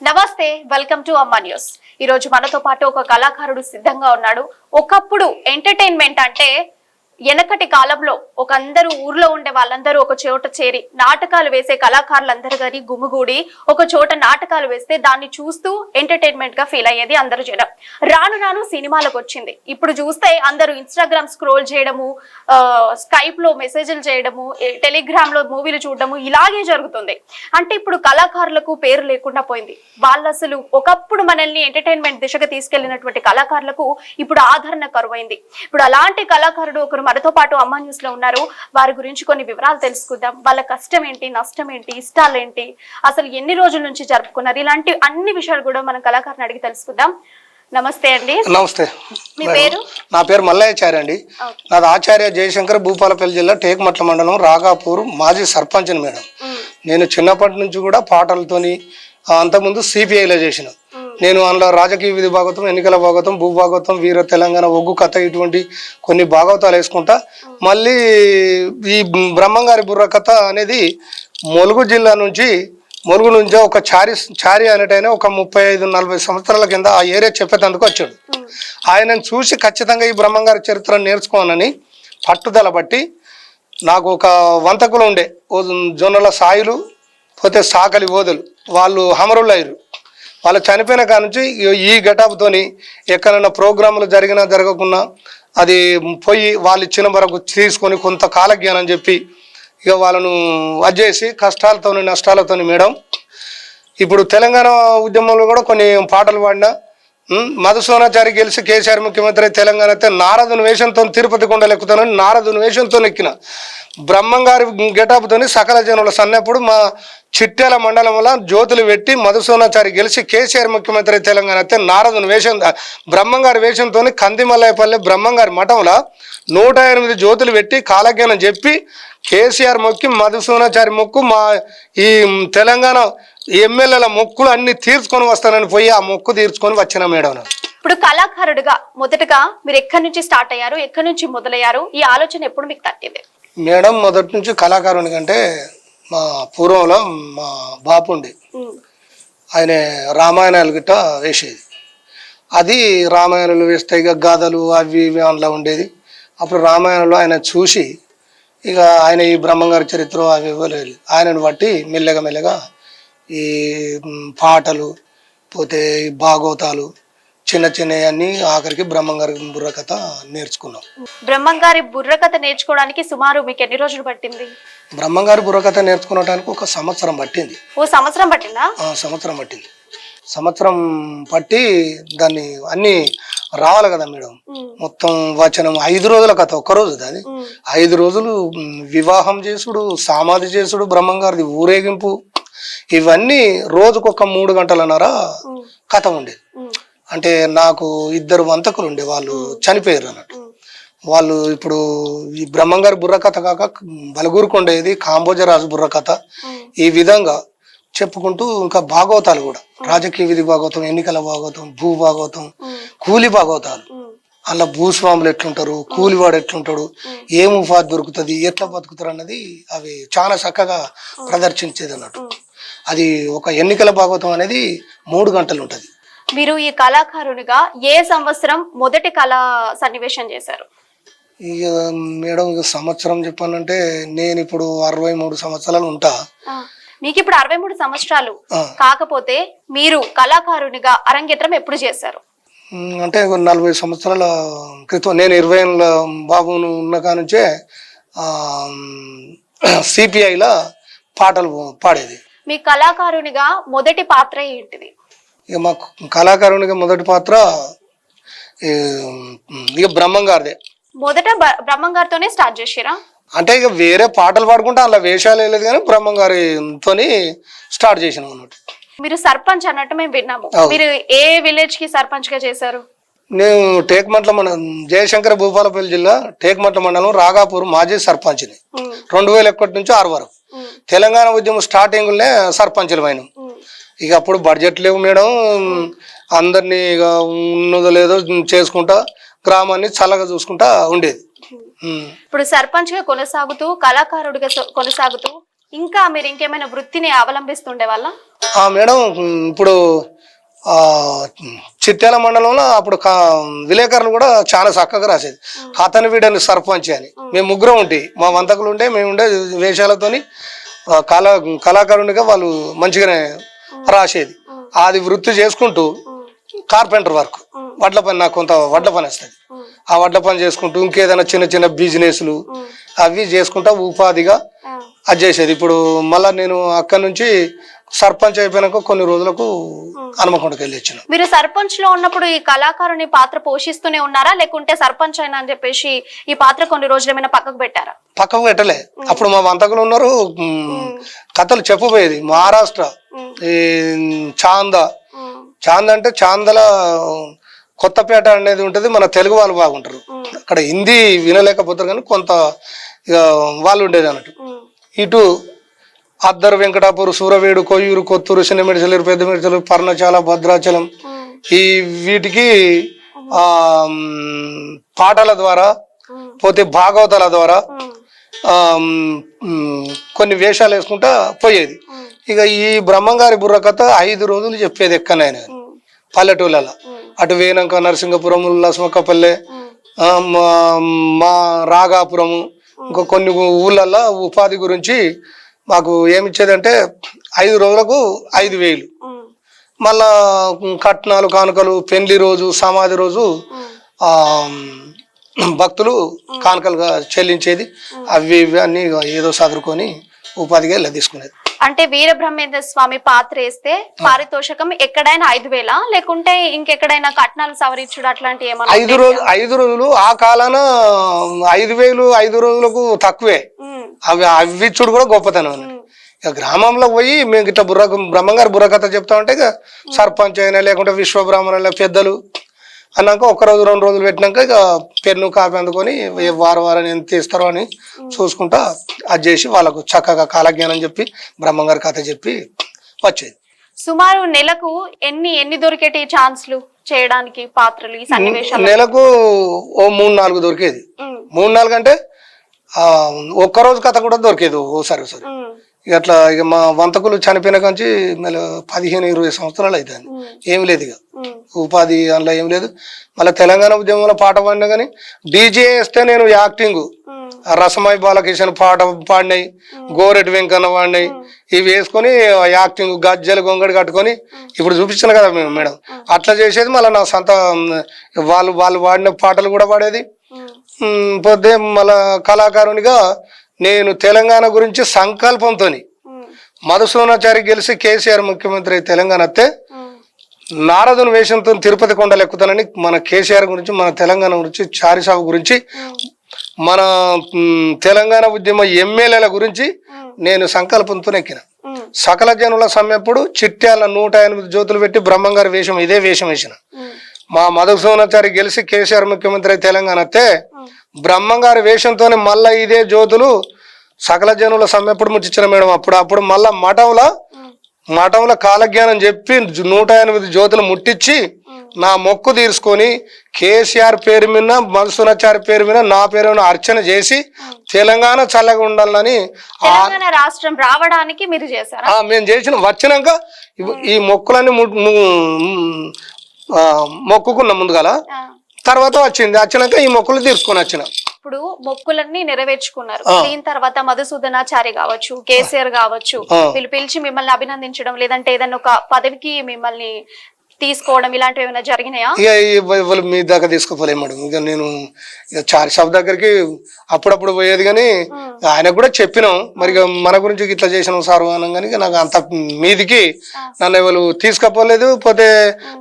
నమస్తే, welcome to అమ్మా news. ఈ రోజు మనతో పాటు ఒక కళాకారుడు సిద్ధంగా ఉన్నాడు. ఒకప్పుడు ఎంటర్టైన్మెంట్ అంటే వెనకటి కాలంలో ఒక అందరూ ఊర్లో ఉండే వాళ్ళందరూ ఒక చోట చేరి నాటకాలు వేసే కళాకారులందరూ గాని గుమిగూడి ఒక చోట నాటకాలు వేస్తే దాన్ని చూస్తూ ఎంటర్టైన్మెంట్ గా ఫీల్ అయ్యేది అందరూ జనం. రాను రాను సినిమాలకు వచ్చింది. ఇప్పుడు చూస్తే అందరూ ఇన్స్టాగ్రామ్ స్క్రోల్ చేయడము, స్కైప్ లో మెసేజ్లు చేయడము, టెలిగ్రామ్ లో మూవీలు చూడడము ఇలాగే జరుగుతుంది. అంటే ఇప్పుడు కళాకారులకు పేరు లేకుండా పోయింది. వాళ్ళు అసలు ఒకప్పుడు మనల్ని ఎంటర్టైన్మెంట్ దిశగా తీసుకెళ్లినటువంటి కళాకారులకు ఇప్పుడు ఆదరణ కరువైంది. ఇప్పుడు అలాంటి కళాకారుడు ఒకరు మనతో పాటు అమ్మా న్యూస్ లో ఉన్నారు. వారి గురించి కొన్ని వివరాలు తెలుసుకుందాం. వాళ్ళ కష్టం ఏంటి, నష్టం ఏంటి, ఇష్టాలు ఏంటి, అసలు ఎన్ని రోజుల నుంచి జరుపుకున్నారు, ఇలాంటి అన్ని విషయాలు కూడా మనం కళాకారుని అడిగి తెలుసుకుందాం. నమస్తే అండి. నమస్తే. మీ పేరు? నా పేరు మల్లయ్యాచార్య అండి. నాది ఆచార్య జయశంకర్, భూపాలపల్లి జిల్లా టేకుమట్ల మండలం రాగాపూర్ మాజీ సర్పంచ్ మేడం. నేను చిన్నప్పటి నుంచి కూడా పాటలతోని అంతకుముందు సిపిఐలో చేసిన. నేను అందులో రాజకీయ విధి భాగవతం, ఎన్నికల భాగవతం, భూభాగవతం, వీర తెలంగాణ, ఒగ్గు కథ ఇటువంటి కొన్ని భాగవతాలు వేసుకుంటా. మళ్ళీ ఈ బ్రహ్మంగారి బుర్ర కథ అనేది ములుగు జిల్లా నుంచి ఒక చారి అనేటైనా ఒక 35-40 సంవత్సరాల కింద ఆ ఏరియా చెప్పేందుకు వచ్చాడు. ఆయనను చూసి ఖచ్చితంగా ఈ బ్రహ్మంగారి చరిత్ర నేర్చుకోవాలని పట్టుదల బట్టి నాకు ఒక వంతకులు ఉండే జొన్నల సాయిలు, పోతే సాకలి ఓదలు, వాళ్ళు హమరులు అయ్యారు. వాళ్ళు చనిపోయిన కాడ నుంచి ఈ గెటప్తోని ఎక్కడైనా ప్రోగ్రాములు జరిగినా జరగకున్నా అది పోయి వాళ్ళు ఇచ్చిన వరకు తీసుకొని కొంత కాలజ్ఞానం చెప్పి ఇక వాళ్ళను అజ్జేసి కష్టాలతోని నష్టాలతోని మేడం. ఇప్పుడు తెలంగాణ ఉద్యమంలో కూడా కొన్ని పాటలు పాడినా, మధుసూనాచారి గెలిచి కేసీఆర్ ముఖ్యమంత్రి తెలంగాణ అయితే నారదుని వేషంతో తిరుపతి కొండలు ఎక్కుతానని నారదుని వేషంతో ఎక్కిన. బ్రహ్మంగారి గెటాపుతోని సకల జనుల సన్నప్పుడు మా చిట్యాల మండలంలో జ్యోతులు పెట్టి మధుసూనాచారి గెలిచి కేసీఆర్ ముఖ్యమంత్రి తెలంగాణ అయితే నారదుని వేషం బ్రహ్మంగారి వేషంతో కందిమల్లయ్యపల్లి బ్రహ్మంగారి మఠంలో 108 జ్యోతులు పెట్టి కాలజ్ఞానం చెప్పి కేసీఆర్ మొక్కి మధుసూనాచారి మొక్కు మా ఈ తెలంగాణ ఎమ్మెల్యేల మొక్కులు అన్ని తీర్చుకొని వస్తానని పోయి ఆ మొక్కు తీర్చుకొని వచ్చిన మేడం. ఇప్పుడు కళాకారుడిగా మొదటగా మీరు ఎక్కడి నుంచి స్టార్ట్ అయ్యారు, ఎక్కడి నుంచి మొదలయ్యారు, ఈ ఆలోచన ఎప్పుడు మీకు తట్టింది? మేడం మొదటి నుంచి కళాకారుని కంటే మా పూర్వంలో మా బాపు ఉండి ఆయన రామాయణాలు గిట్ట వేసేది. అది రామాయణాలు వేస్తే ఇక గాథలు అవి ఇవి అందులో ఉండేది. అప్పుడు రామాయణంలో ఆయన చూసి ఇక ఆయన ఈ బ్రహ్మంగారి చరిత్ర అవి ఇవ్వలేదు. ఆయనను బట్టి మెల్లగా ఈ పాటలు, పోతే ఈ భాగవతాలు చిన్న అన్ని ఆఖరికి బ్రహ్మంగారి బుర్రకథ నేర్చుకున్నాం. బ్రహ్మంగారి బుర్రకథ నేర్చుకోవడానికి సుమారు మీకు ఎన్ని రోజులు పట్టింది? బ్రహ్మంగారి బుర్రకథ నేర్చుకోవడానికి ఒక సంవత్సరం పట్టింది. సంవత్సరం పట్టిందా? సంవత్సరం పట్టింది. సంవత్సరం పట్టి దాన్ని అన్ని రావాలి కదా మేడం. మొత్తం వచనం 5 రోజుల కథ, ఒక్కరోజు దాని 5 రోజులు వివాహం చేసుడు, సమాధి చేసుడు, బ్రహ్మంగారిది ఊరేగింపు, ఇవన్నీ రోజుకొక 3 గంటలన్నర కథ ఉండేది. అంటే నాకు 2 వంతకులు ఉండే, వాళ్ళు చనిపోయారు అన్నట్టు. వాళ్ళు ఇప్పుడు ఈ బ్రహ్మంగారి బుర్రకథ కాక బలగూరుకుండేది కాంబోజరాజు బుర్రకథ, ఈ విధంగా చెప్పుకుంటూ ఇంకా భాగవతాలు కూడా రాజకీయ విధి భాగవతం, ఎన్నికల భాగవతం, భూ భాగవతం, కూలి భాగవతాలు. అలా భూస్వాములు ఎట్లుంటారు, కూలివాడు ఎట్లుంటాడు, ఏం ఉపాధి దొరుకుతుంది, ఎట్లా బతుకుతారు అన్నది అవి చాలా చక్కగా ప్రదర్శించేది అన్నట్టు. అది ఒక ఎన్నికల భాగవతం అనేది 3 గంటలు ఉంటది. మీరు ఈ కళాకారునిగా ఏ సంవత్సరం మొదటి కళా సన్నివేశం చేశారు? ఇక మేడం ఇక సంవత్సరం చెప్పాలంటే నేను ఇప్పుడు 63 సంవత్సరాలు ఉంటా. మీకు ఇప్పుడు 63 సంవత్సరాలు కాకపోతే మీరు కళాకారునిగా అరంగేట్రం ఎప్పుడు చేశారు? అంటే 40 సంవత్సరాల క్రితం నేను 20 ఏళ్ళ బాబును ఉన్న కానుంచే సిపిఐలో పాటలు పాడేది. మీ కళాకారునిగా మొదటి పాత్ర ఏంటిది? ఇక మా కళాకారునిగా మొదటి పాత్ర ఇక బ్రహ్మంగారిదే. మొదట బ్రహ్మంగారితోనే స్టార్ట్ చేసిరా? అంటే ఇక వేరే పాటలు పాడుకుంటా అలా వేషాలు వేయలేదు, కానీ బ్రహ్మంగారితోని స్టార్ట్ చేసినాం అన్నట్టు. మీరు సర్పంచ్ అన్నట్టు మేము విన్నాము. మీరు ఏ విలేజ్ కి సర్పంచ్ గా చేశారు? నేను టేకుమట్ల మండలం, జయశంకర్, భూపాలపల్లి జిల్లా టేకుమట్ల మండలం రాగాపూర్ మాజీ సర్పంచ్ని 2001 నుంచి 6 వరకు. తెలంగాణ ఉద్యమం స్టార్టింగ్లోనే సర్పంచులమైన. ఇక అప్పుడు బడ్జెట్ లేవు మేడం, అందరినీ ఇక ఉన్నదో లేదో చేసుకుంటా గ్రామాన్ని చల్లగా చూసుకుంటా ఉండేది. ఇప్పుడు సర్పంచ్ గా కొనసాగుతూ, కళాకారుడిగా కొనసాగుతూ ఇంకా మీరు ఇంకేమైనా వృత్తిని అవలంబిస్తుండే వాళ్ళ? మేడం ఇప్పుడు చిట్యాల మండలంలో అప్పుడు విలేకరులు కూడా చాలా చక్కగా రాసేది. అతని వీడని సర్పంచ్ అని. మేము ముగ్గురం ఉంటే మా వంతకులు ఉండే, మేము ఉండే వేషాలతోని కళాకారునిగా వాళ్ళు మంచిగానే రాసేది. అది వృత్తి చేసుకుంటూ కార్పెంటర్ వర్క్, వడ్ల పని, నాకు కొంత వడ్ల పని వస్తుంది. ఆ వడ్ల పని చేసుకుంటూ ఇంకేదైనా చిన్న చిన్న బిజినెస్లు అవి చేసుకుంటా ఉపాధిగా అది చేసేది. ఇప్పుడు మళ్ళా నేను అక్కడి నుంచి సర్పంచ్ అయిపోయినాక కొన్ని రోజులకు హనుమకొండకి వెళ్ళి వచ్చిన. మీరు సర్పంచ్ లో ఉన్నప్పుడు ఈ కళాకారుని పాత్ర పోషిస్తూనే ఉన్నారా, లేకుంటే సర్పంచ్ అయినా అని చెప్పేసి ఈ పాత్ర కొన్ని రోజులు ఏమైనా పక్కకు పెట్టారా? పక్కకు పెట్టలే. అప్పుడు మా వంతకులు ఉన్నారు, కథలు చెప్పబోయేది. మహారాష్ట్ర ఈ చాంద అంటే చాందల కొత్తపేట అనేది ఉంటది. మన తెలుగు వాళ్ళు బాగుంటారు అక్కడ. హిందీ వినలేకపోతారు కానీ కొంత వాళ్ళు ఉండేది అన్నట్టు. ఇటు అద్దరు, వెంకటాపూర్, సూరవేడు, కొయ్యూరు, కొత్తూరు, చిన్న మిడిచలేరు, పెద్ద మిడిచలేరు, పర్ణశాల, భద్రాచలం ఈ వీటికి పాటల ద్వారా పోతే భాగవతాల ద్వారా కొన్ని వేషాలు వేసుకుంటా పోయేది. ఇక ఈ బ్రహ్మంగారి బుర్రకథ 5 రోజులు చెప్పేది ఎక్కనైనా పల్లెటూళ్ళలో. అటు వేనంక, నరసింగపురం, లస్మక్కపల్లె, మా రాగాపురము, ఇంకా కొన్ని ఊళ్ళల్లో ఉపాధి గురించి మాకు ఏమిచ్చేదంటే 5 రోజులకు 5,000. మళ్ళా కట్నాలు, కానుకలు, పెళ్లి రోజు, సమాధి రోజు భక్తులు కానుకలుగా చెల్లించేది. అవి ఇవి అన్ని ఏదో చదువుకొని ఉపాధిగా ఇలా తీసుకునేది. అంటే వీరబ్రహ్మేంద్ర స్వామి పాత్ర వేస్తే పారితోషకం ఎక్కడైనా 5,000, లేకుంటే ఇంకెక్కడైనా కట్నాలు సవరించుడు అట్లాంటి ఏమన్నా? 5 రోజులు ఆ కాలాన 5,000 5 రోజులకు తక్కువే. అవి ఇచ్చుడు కూడా గొప్పతనం. ఇక గ్రామంలో పోయి మేము ఇట్లా బ్రహ్మంగారి బుర్రకథ చెప్తా ఉంటే ఇక సర్పంచ్ అయినా లేకుంటే విశ్వబ్రాహ్మణుల పెద్దలు అన్నాక 1 రోజు 2 రోజులు పెట్టినాక ఇక పెన్ను కాపీ అందుకొని వారాన్ని ఎంత ఇస్తారో అని చూసుకుంటా అది చేసి వాళ్ళకు చక్కగా కాలజ్ఞానం చెప్పి బ్రహ్మంగారి కథ చెప్పి వచ్చేది. సుమారు నెలకు ఎన్ని దొరికేటి ఛాన్స్లు చేయడానికి పాత్రలు, ఈ సన్నివేశాలు? నెలకు ఓ 3-4 దొరికేది. 3-4 అంటే ఒక్కరోజు కథ కూడా దొరికేది ఓసారి. అట్లా ఇక మా వంతకులు చనిపోయిన కాంచి 15-20 సంవత్సరాలు అవుతుంది. ఏమి లేదు ఇక ఉపాధి అందులో ఏం లేదు. మళ్ళీ తెలంగాణ ఉద్యమంలో పాట పాడినా కానీ డీజే వేస్తే నేను యాక్టింగ్, రసమాయి బాలకిషన్ పాట పాడినాయి, గోరెటి వెంకన్న పాడినాయి, ఇవి వేసుకొని యాక్టింగ్ గజ్జలు గొంగడి కట్టుకొని ఇప్పుడు చూపించాను కదా మేడం, అట్లా చేసేది. మళ్ళీ నా సొంత వాళ్ళు పాడిన పాటలు కూడా పాడేది. పోతే మళ్ళా కళాకారునిగా నేను తెలంగాణ గురించి సంకల్పంతో మధుసూనాచారి గెలిచి కేసీఆర్ ముఖ్యమంత్రి తెలంగాణ వస్తే నారదుని వేషంతో తిరుపతి కొండలు ఎక్కుతానని మన కేసీఆర్ గురించి, మన తెలంగాణ గురించి, చారిసాబు గురించి, మన తెలంగాణ ఉద్యమ ఎమ్మెల్యేల గురించి నేను సంకల్పంతో ఎక్కిన. సకల జనుల సమ్మెప్పుడు చిట్యాల 108 జ్యోతులు పెట్టి బ్రహ్మంగారి వేషం ఇదే వేషం వేసిన. మా మధుసూనాచారి గెలిచి కేసీఆర్ ముఖ్యమంత్రి తెలంగాణ వస్తే బ్రహ్మంగారి వేషంతోనే మళ్ళా ఇదే జ్యోతులు సకల జనుల సమ్మెప్పుడు ముట్టించిన మేడం. అప్పుడు మళ్ళా మఠంలో కాలజ్ఞానం చెప్పి 108 జ్యోతులు ముట్టించి నా మొక్కు తీర్చుకొని కేసీఆర్ పేరు మీద, మధుసూనాచారి పేరు మీద నా పేరు అర్చన చేసి తెలంగాణ చల్లగా ఉండాలని రాష్ట్రం రావడానికి మీరు చేశారా? మేము చేసిన. వచ్చినాక ఈ మొక్కులన్నీ మొక్కుకున్నాం ముందుగాల. తర్వాత వచ్చినాక ఈ మొక్కులు తీర్చుకొని వచ్చిన. ఇప్పుడు మొక్కులన్నీ నెరవేర్చుకున్నారు. దీని తర్వాత మధుసూదనాచారి కావచ్చు, కేసీఆర్ కావచ్చు, వీళ్ళు పిలిచి మిమ్మల్ని అభినందించడం, లేదంటే ఏదైనా ఒక పదవికి మిమ్మల్ని తీసుకోవడం ఇలాంటివి ఏమైనా జరిగినాయా? ఇక మీ దాకా తీసుకోపోలేదు మేడం. ఇక నేను చారి షాప్ దగ్గరికి అప్పుడప్పుడు పోయేది కానీ ఆయనకు కూడా చెప్పినాం, మరి మన గురించి ఇట్లా చేసినాం సార్ అనం. కానీ నాకు అంత మీదికి నన్ను ఎవరు తీసుకపోలేదు. పోతే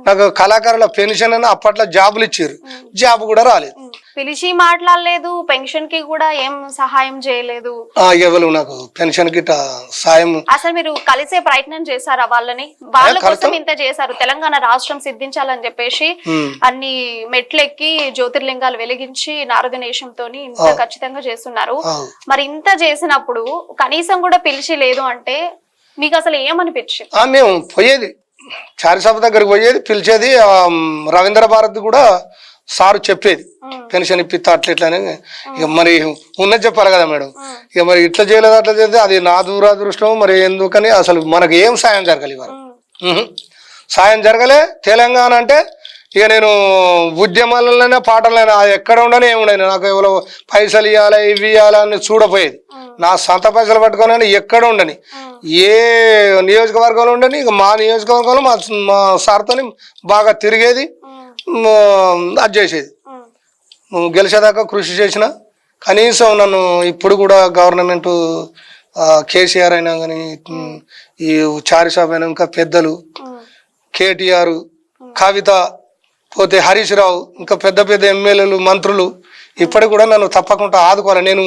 నాకు కళాకారుల పెన్షన్ అని అప్పట్లో జాబులు ఇచ్చారు, జాబ్ కూడా రాలేదు. పిలిచి మాట్లాడలేదు, పెన్షన్ కి కూడా ఏం సహాయం చేయలేదు. ఎవరు నాకు పెన్షన్ కి సాయం. అసలు మీరు కలిసే ప్రయత్నం చేశారా వాళ్ళని? వాళ్ళ కోసం ఇంత చేశారు, తెలంగాణ రాష్ట్రం సిద్ధించాలని చెప్పేసి అన్ని మెట్లెక్కి జ్యోతిర్లింగాలు వెలిగించి నారదనేశంతో ఇంత ఖచ్చితంగా చేస్తున్నారు. మరి ఇంత చేసినప్పుడు కనీసం కూడా పిలిచి లేదు అంటే మీకు అసలు ఏమనిపించింది? మేము పోయేది చారిసభ దగ్గరికి పోయేది, పిలిచేది. రవీంద్ర భారతి కూడా సారు చెప్పేది పెన్షన్ ఇప్పిస్తా అట్లా ఇట్లా అని. ఇక మరి ఉన్నది చెప్పాలి కదా మేడం. ఇక మరి ఇట్లా చేయలేదు అట్లా చేస్తే అది నా దూరాదృష్టం. మరి ఎందుకని అసలు మనకు ఏం సాయం జరగాలి ఇవాళ? సాయం జరగలే. తెలంగాణ అంటే ఇక నేను ఉద్యమాలైనా పాటలైనా ఎక్కడ ఉండని ఏముండని నాకు ఎవరో పైసలు ఇవ్వాలి ఇవి ఇవ్వాలి అని చూడపోయేది. నా సొంత పైసలు పట్టుకొని ఎక్కడ ఉండని, ఏ నియోజకవర్గంలో ఉండని. ఇక మా నియోజకవర్గంలో మా సార్తో బాగా తిరిగేది, అది చేసేది. గెలిచేదాకా కృషి చేసిన. కనీసం నన్ను ఇప్పుడు కూడా గవర్నమెంట్ కేసీఆర్ అయినా కానీ, ఈ చారిసాబ్ అయినా, ఇంకా పెద్దలు కేటీఆర్, కవిత, పోతే హరీష్ రావు, ఇంకా పెద్ద పెద్ద ఎమ్మెల్యేలు, మంత్రులు ఇప్పటికి కూడా నన్ను తప్పకుండా ఆదుకోవాలి. నేను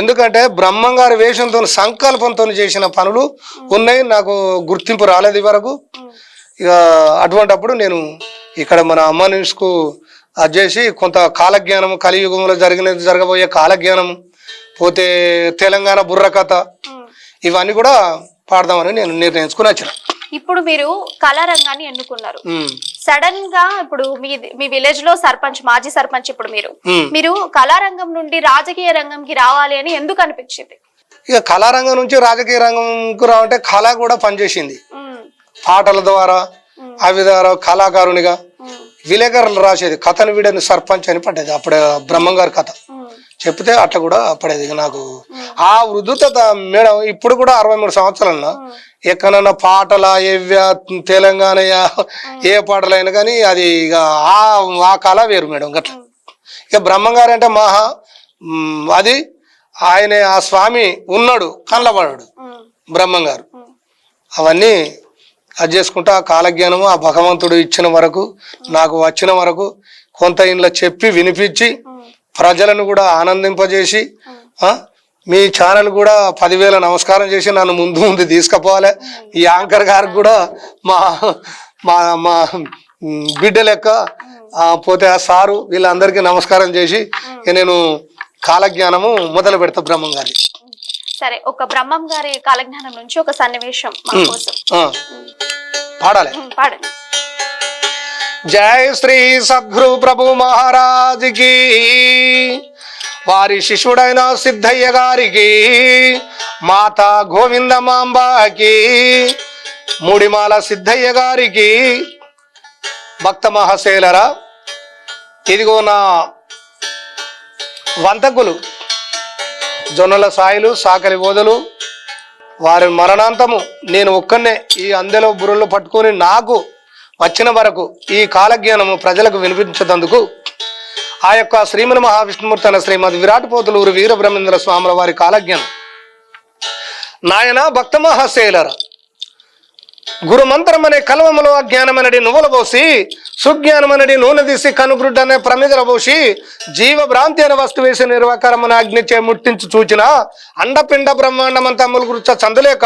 ఎందుకంటే బ్రహ్మంగారి వేషంతో సంకల్పంతో చేసిన పనులు ఉన్నాయి. నాకు గుర్తింపు రాలేదు వరకు. ఇక అటువంటిప్పుడు నేను ఇక్కడ మన అమ్మ న్యూస్కు అది చేసి కొంత కాలజ్ఞానం, కలియుగంలో జరగబోయే కాలజ్ఞానం, పోతే తెలంగాణ బుర్రకథ, ఇవన్నీ కూడా పాడదామని నేను నిర్ణయించుకుని వచ్చిన. ఇప్పుడు మీరు కళారంగాన్ని ఎన్నుకున్నారు. సడన్ గా ఇప్పుడు మీ విలేజ్ లో సర్పంచ్, మాజీ సర్పంచ్, ఇప్పుడు మీరు కళారంగం నుండి రాజకీయ రంగంకి రావాలి అని ఎందుకు అనిపించింది? ఇక కళారంగం నుంచి రాజకీయ రంగంకు రావంటే కళ కూడా పనిచేసింది. పాటల ద్వారా అవి ద్వారా కళాకారునిగా విలేకరులు రాసేది కథను వీడని సర్పంచ్ అని పడ్డది. అప్పుడే బ్రహ్మంగారి కథ చెప్తే అట్లా కూడా పడేది. నాకు ఆ వృద్ధత మేడం ఇప్పుడు కూడా 63 సంవత్సరాలన్నా ఎక్కడన్నా పాటల ఏవ్య తెలంగాణ ఏ పాటలైనా కానీ అది ఇక ఆ కళ వేరు మేడం. గట్లా ఇక బ్రహ్మంగారు అంటే మహా అది ఆయన ఆ స్వామి ఉన్నాడు కళ్ళబడాడు బ్రహ్మంగారు. అవన్నీ అది చేసుకుంటా ఆ కాలజ్ఞానము ఆ భగవంతుడు ఇచ్చిన వరకు, నాకు వచ్చిన వరకు కొంత ఇంట్లో చెప్పి వినిపించి ప్రజలను కూడా ఆనందింపజేసి, మీ ఛానల్ కూడా 10,000 నమస్కారం చేసి నన్ను ముందు తీసుకుపోవాలి. ఈ యాంకర్ గారికి కూడా మా మా మా బిడ్డ లెక్క పోతే ఆ సారు వీళ్ళందరికీ నమస్కారం చేసి నేను కాలజ్ఞానము మొదలు పెడతా బ్రహ్మం గారి. సరే, ఒక బ్రహ్మం గారి కాలజ్ఞానం నుంచి ఒక సన్నివేశం పాడాలి. పాడండి. జై శ్రీ సద్గురు ప్రభు మహారాజుకి, వారి శిష్యుడైన సిద్ధయ్య గారికి, మాతా గోవిందమాంబాకి, ముడిమాల సిద్ధయ్య గారికి, భక్త మహాశైలరా, ఇదిగో నా వంతకులు జొన్నల సాయిలు, సాకలి ఓదలు, వారి మరణాంతము నేను ఒక్కనే ఈ అందెలో బుర్రలు పట్టుకొని నాకు వచ్చిన వరకు ఈ కాలజ్ఞానము ప్రజలకు వినిపించేందుకు ఆ యొక్క శ్రీమన్ మహావిష్ణుమూర్తి అనే శ్రీమద్ విరాటపోతులూరు వీరబ్రహ్మేంద్ర స్వాముల వారి కాలజ్ఞానం. నాయన భక్త మహాశైలరా, గురుమంత్రం అనే కలవములో అజ్ఞానమనడి నువ్వుల పోసి, సుజ్ఞానమనడి నూనె తీసి కనుగ్రుడ్డ అనే ప్రమిదల పోసి, జీవభ్రాంతి అనే వస్తు వేసి నిర్వాకారమని అగ్నిచే ముట్టించి చూచిన అండపిండ బ్రహ్మాండమంతా ములుగురుచ్చ చందలేక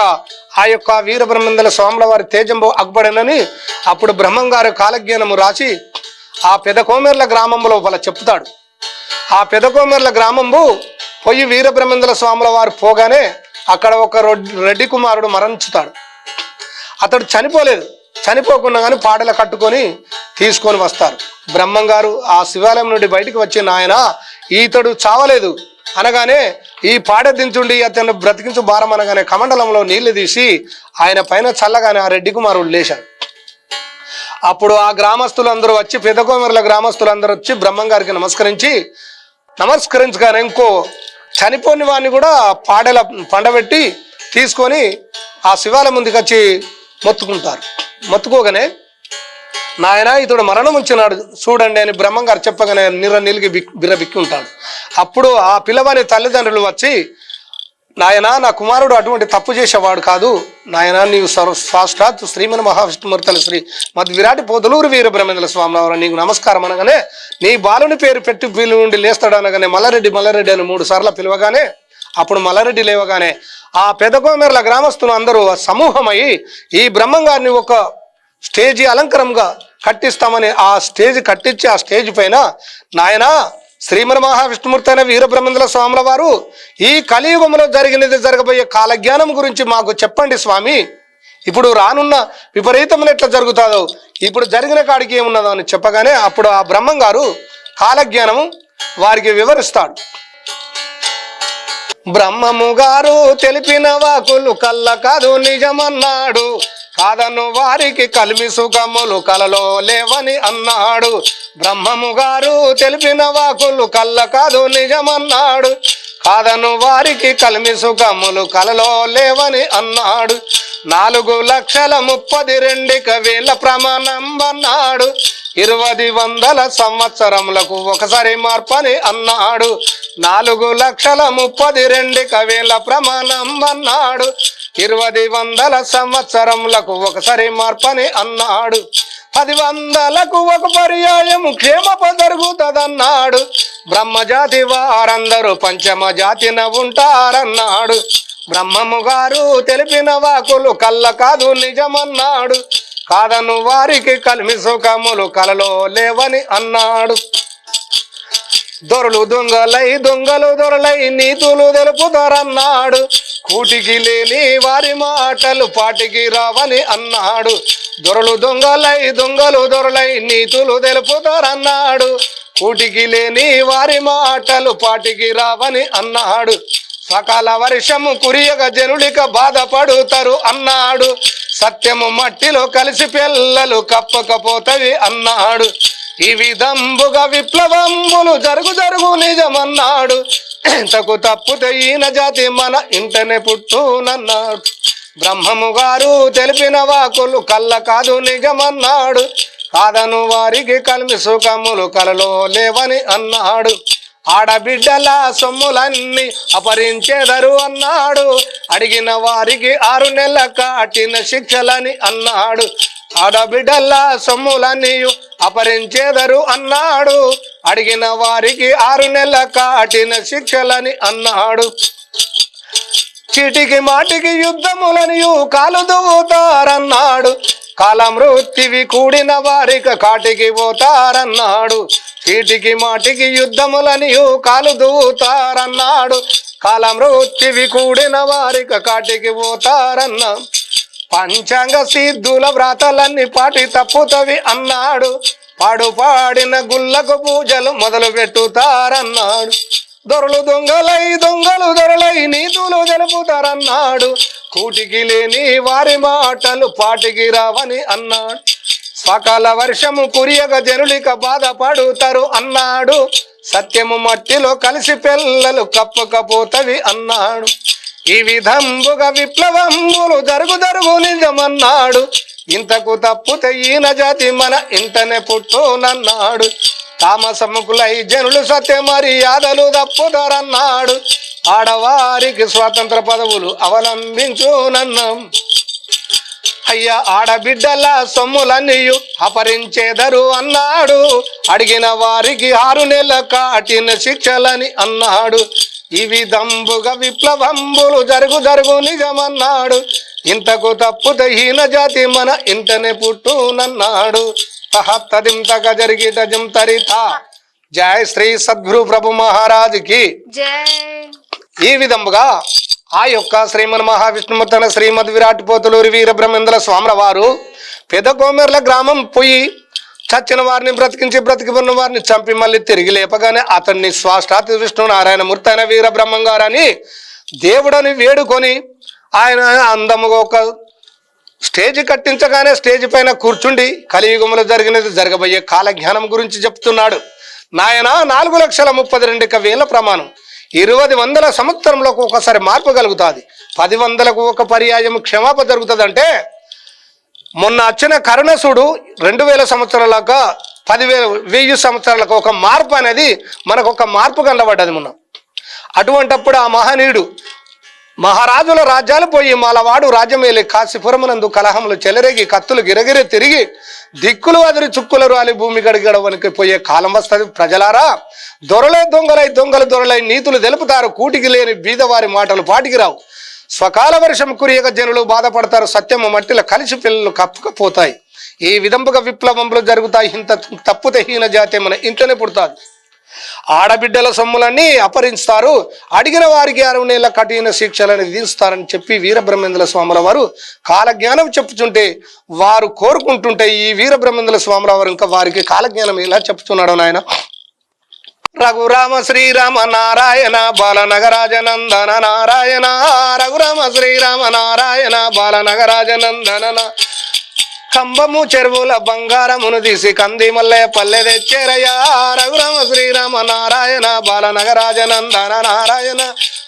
ఆ యొక్క వీరబ్రహ్మేంద్ర స్వాముల వారి తేజంబు అగ్బడనని అప్పుడు బ్రహ్మంగారి కాలజ్ఞానము రాసి ఆ పెదకోమెర్ల గ్రామంలో వాళ్ళ చెప్తాడు. ఆ పెదకోమెర్ల గ్రామంబు పోయి వీరబ్రహ్మేంద్ర స్వాముల వారు పోగానే అక్కడ ఒక రెడ్డి కుమారుడు మరణించుతాడు. అతడు చనిపోలేదు, చనిపోకుండా కానీ పాటలు కట్టుకొని తీసుకొని వస్తారు. బ్రహ్మంగారు ఆ శివాలయం నుండి బయటికి వచ్చి, నాయన ఈతడు చావలేదు అనగానే, ఈ పాడ దించుండి అతను బ్రతికించు భారం అనగానే కమండలంలో నీళ్లు తీసి ఆయన పైన చల్లగానే ఆ రెడ్డి కుమారుడు లేచాడు. అప్పుడు ఆ గ్రామస్తులందరూ వచ్చి, పెదకోమెర్ల గ్రామస్తులందరూ వచ్చి బ్రహ్మంగారికి నమస్కరించగానే ఇంకో చనిపోని వాడిని కూడా పాడల పండబెట్టి తీసుకొని ఆ శివాలయం ముందుకు వచ్చి మొత్తుకుంటారు. మొత్తుకోగానే, నాయన ఇతడు మరణం వచ్చినాడు చూడండి అని బ్రహ్మంగారు చెప్పగానే నిలిగి బిర్రబిక్కి ఉంటాడు. అప్పుడు ఆ పిల్లవాని తల్లిదండ్రులు వచ్చి, నాయన నా కుమారుడు అటువంటి తప్పు చేసేవాడు కాదు నాయన, నీవు సాక్షాత్ శ్రీమన్ మహావిష్ణుమూర్తి శ్రీ మద్ విరాటి పోతులూరు వీరబ్రహ్మేంద్ర స్వామి నీకు నమస్కారం అనగానే, నీ బాలుని పేరు పెట్టి వీళ్ళు నుండి లేస్తాడు అనగానే మల్లారెడ్డి అని 3 సార్లు పిలవగానే, అప్పుడు మల్లారెడ్డి లేవగానే ఆ పెదకోమెర్ల గ్రామస్తులు అందరూ సమూహమై ఈ బ్రహ్మంగారిని ఒక స్టేజీ అలంకరంగా కట్టిస్తామని ఆ స్టేజ్ కట్టించి ఆ స్టేజ్ పైన, నాయన శ్రీమన్ మహావిష్ణుమూర్తి అయిన వీరబ్రహ్మేంద్ర స్వాముల వారు ఈ కలియుగంలో జరగబోయే కాలజ్ఞానం గురించి మాకు చెప్పండి స్వామి. ఇప్పుడు రానున్న విపరీతములు ఎట్లా జరుగుతుందో, ఇప్పుడు జరిగిన కాడికి ఏమున్నదో అని చెప్పగానే అప్పుడు ఆ బ్రహ్మంగారు కాలజ్ఞానము వారికి వివరిస్తాడు. బ్రహ్మము గారు తెలిపిన వాకులు కళ్ళ కాదు నిజమన్నాడు, కాదను వారికి కలిమి సుఖములు కలలో లేవని అన్నాడు. బ్రహ్మము గారు తెలిపిన వాకులు కళ్ళ కాదు నిజమన్నాడు, కాదను వారికి కలిమి సుఖములు కలలో లేవని అన్నాడు. 4,32,000 ప్రమాణం అన్నాడు, 20,000 సంవత్సరములకు ఒకసారి మార్పని అన్నాడు. 4,32,000 ప్రమాణం అన్నాడు, 20,000 సంవత్సరములకు ఒకసారి మార్పని అన్నాడు. 10,000కు ఒక పర్యాయం క్షేమప జరుగుతుందన్నాడు. బ్రహ్మజాతి వారందరూ పంచమ జాతిన ఉంటారన్నాడు. బ్రహ్మము గారు తెలిపిన వాకులు కళ్ళ కాదు నిజమన్నాడు, కాదను వారికి కలిమి సుఖములు కలలో లేవని అన్నాడు. దొరలు దొంగలై దొంగలు దొరలై నీతులు తెలుపుతారన్నాడు, కూటికి లేని వారి మాటలు పాటికి రావని అన్నాడు. దొరలు దొంగలై దొంగలు దొరలై నీతులు తెలుపుతారన్నాడు, కూటికి లేని వారి మాటలు పాటికి రావని అన్నాడు. సకాల వర్షము కురియక జనుడిక బాధపడుతారు అన్నాడు, సత్యము మట్టిలో కలిసి పిల్లలు కప్పకపోతవి అన్నాడు. ఈ విధంబుగా విప్లవంబులు జరుగు నిజమన్నాడు, ఇంతకు తప్పుతే ఈయన జాతి మన ఇంటనే పుట్టునన్నాడు. బ్రహ్మము గారు తెలిపిన వాకులు కళ్ళ కాదు నిజమన్నాడు, కాదను వారికి కలిమి సుఖములు కలలో లేవని అన్నాడు. ఆడబిడ్డల సొమ్ములన్నీ అపరించేదరు అన్నాడు, అడిగిన వారికి 6 నెలల కఠిన శిక్షలని అన్నాడు. ఆడబిడ్డల సొమ్ములన్నీ అపరించేదరు అన్నాడు, అడిగిన వారికి 6 నెలల కఠిన శిక్షలని అన్నాడు. చీటికి మాటికి యుద్ధములనియు కాలు దువ్వుతారన్నాడు, కాలమృత్యువి కూడిన వారికి కాటికి పోతారన్నాడు. చీటికి మాటికి యుద్ధములనియు కాలు దువ్వుతారన్నాడు, కాలమృత్యువి కూడిన వారికి కాటికి పోతారన్నా. పంచాంగ సిద్ధుల వ్రాతలన్నీ పాటి తప్పుతవి అన్నాడు, పాడిన గుళ్ళకు పూజలు మొదలు పెట్టుతారన్నాడు. దొరలు దొంగలై దొంగలు దొరలై నీతులు తెలుపుతారన్నాడు, కూటికి లేని వారి మాటలు పాటికి రావని అన్నాడు. సకాల వర్షము కురియక జనులిక బాధపడుతారు అన్నాడు, సత్యము మట్టిలో కలిసి పిల్లలు కప్పకపోతవి అన్నాడు. ఈ విధంబుగా విప్లవంబులు జరుగు నిజమన్నాడు, ఇంతకు తప్పుతే ఈయన జాతి మన ఇంటనే పుట్టునన్నాడు. తామసముకులై జనులు సత్య మర్యాదలు తప్పుతారన్నాడు, ఆడవారికి స్వాతంత్ర పదవులు అవలంబించునన్నాం. అయ్యా ఆడబిడ్డల సొమ్ములన్నీయు అపరించేదరు అన్నాడు, అడిగిన వారికి 6 నెలల కఠిన శిక్షలని అన్నాడు. ఈ విధంబుగా విప్లవంబులు జరుగు నిజమన్నాడు, ఇంతకు తప్పుతే హీన జాతి మన ఇంటనే పుట్టునన్నాడు. తహత్తదింతక జరిగిట జింతరిత. జై శ్రీ సద్గురు ప్రభు మహారాజుకి జై. ఈ విధముగా ఆ యొక్క శ్రీమన్ మహావిష్ణుమూర్తన శ్రీమద్ విరాట్ పోతులూరి వీరబ్రహ్మేంద్ర స్వాముల వారు పెద్ద కోమెర్ల గ్రామం పోయి చచ్చిన వారిని బ్రతికి ఉన్న వారిని చంపి మళ్ళీ తిరిగి లేపగానే అతన్ని స్వాష్టాతి విష్ణు నారాయణమూర్తి అయిన వీరబ్రహ్మం గారని దేవుడని వేడుకొని ఆయన అందముగా ఒక స్టేజ్ కట్టించగానే స్టేజ్ పైన కూర్చుండి కలియుగంలో జరగబోయే కాలజ్ఞానం గురించి చెప్తున్నాడు. నాయన 4,32,000 ప్రమాణం 20,000 సంవత్సరంలోకి ఒకసారి మార్పు కలుగుతుంది, 10,000కు ఒక పర్యాయం క్షమాప జరుగుతుంది. అంటే మొన్న వచ్చిన కరుణసుడు 2,000 సంవత్సరాలకు 10,000 సంవత్సరాలకు ఒక మార్పు అనేది మనకు ఒక మార్పు కనబడ్డది మొన్న. అటువంటప్పుడు ఆ మహనీయుడు మహారాజుల రాజ్యాలు పోయి మాలవాడు రాజ్యమేలి కాశీపురమునందు కలహములు చెలరేగి కత్తులు గిరగిరి తిరిగి దిక్కులు అదిరి చుక్కులు రాలి భూమి గడిగడవనికి పోయే కాలం వస్తుంది. ప్రజలారా, దొరలై దొంగలై దొంగలు దొరలై నీతులు తెలుపుతారు, కూటికి లేని బీదవారి మాటలు పాటికి రావు. స్వకాల వర్షం కురియక జనులు బాధపడతారు, సత్యము మట్టిలో కలిసి పిల్లలు కప్పకపోతాయి. ఈ విధంగా విప్లవంలో జరుగుతాయి, ఇంత తప్పుతే హీన జాతి మన ఇంట్లోనే పుడతాది. ఆడబిడ్డల సొమ్ములన్నీ అపహరిస్తారు, అడిగిన వారికి 6 నెలల కఠిన శిక్షలను విధిస్తారని చెప్పి వీరబ్రహ్మేంద్ర స్వాముల వారు కాలజ్ఞానం చెప్పుచుంటే వారు కోరుకుంటుంటే ఈ వీరబ్రహ్మేంద్ర స్వాముల వారు ఇంకా వారికి కాలజ్ఞానం ఎలా చెప్తున్నాడు నాయన. రఘురామ శ్రీరామ నారాయణ బాలనగరాజనందన నారాయణ రఘురామ శ్రీరామ నారాయణ బాలనగరాజనందన కంబము చెరువుల బంగారమును తీసి కంది మల్లె పల్లె తెచ్చేరయ్యా రఘురామ శ్రీరామ నారాయణ బాలనగరాజనందన నారాయణ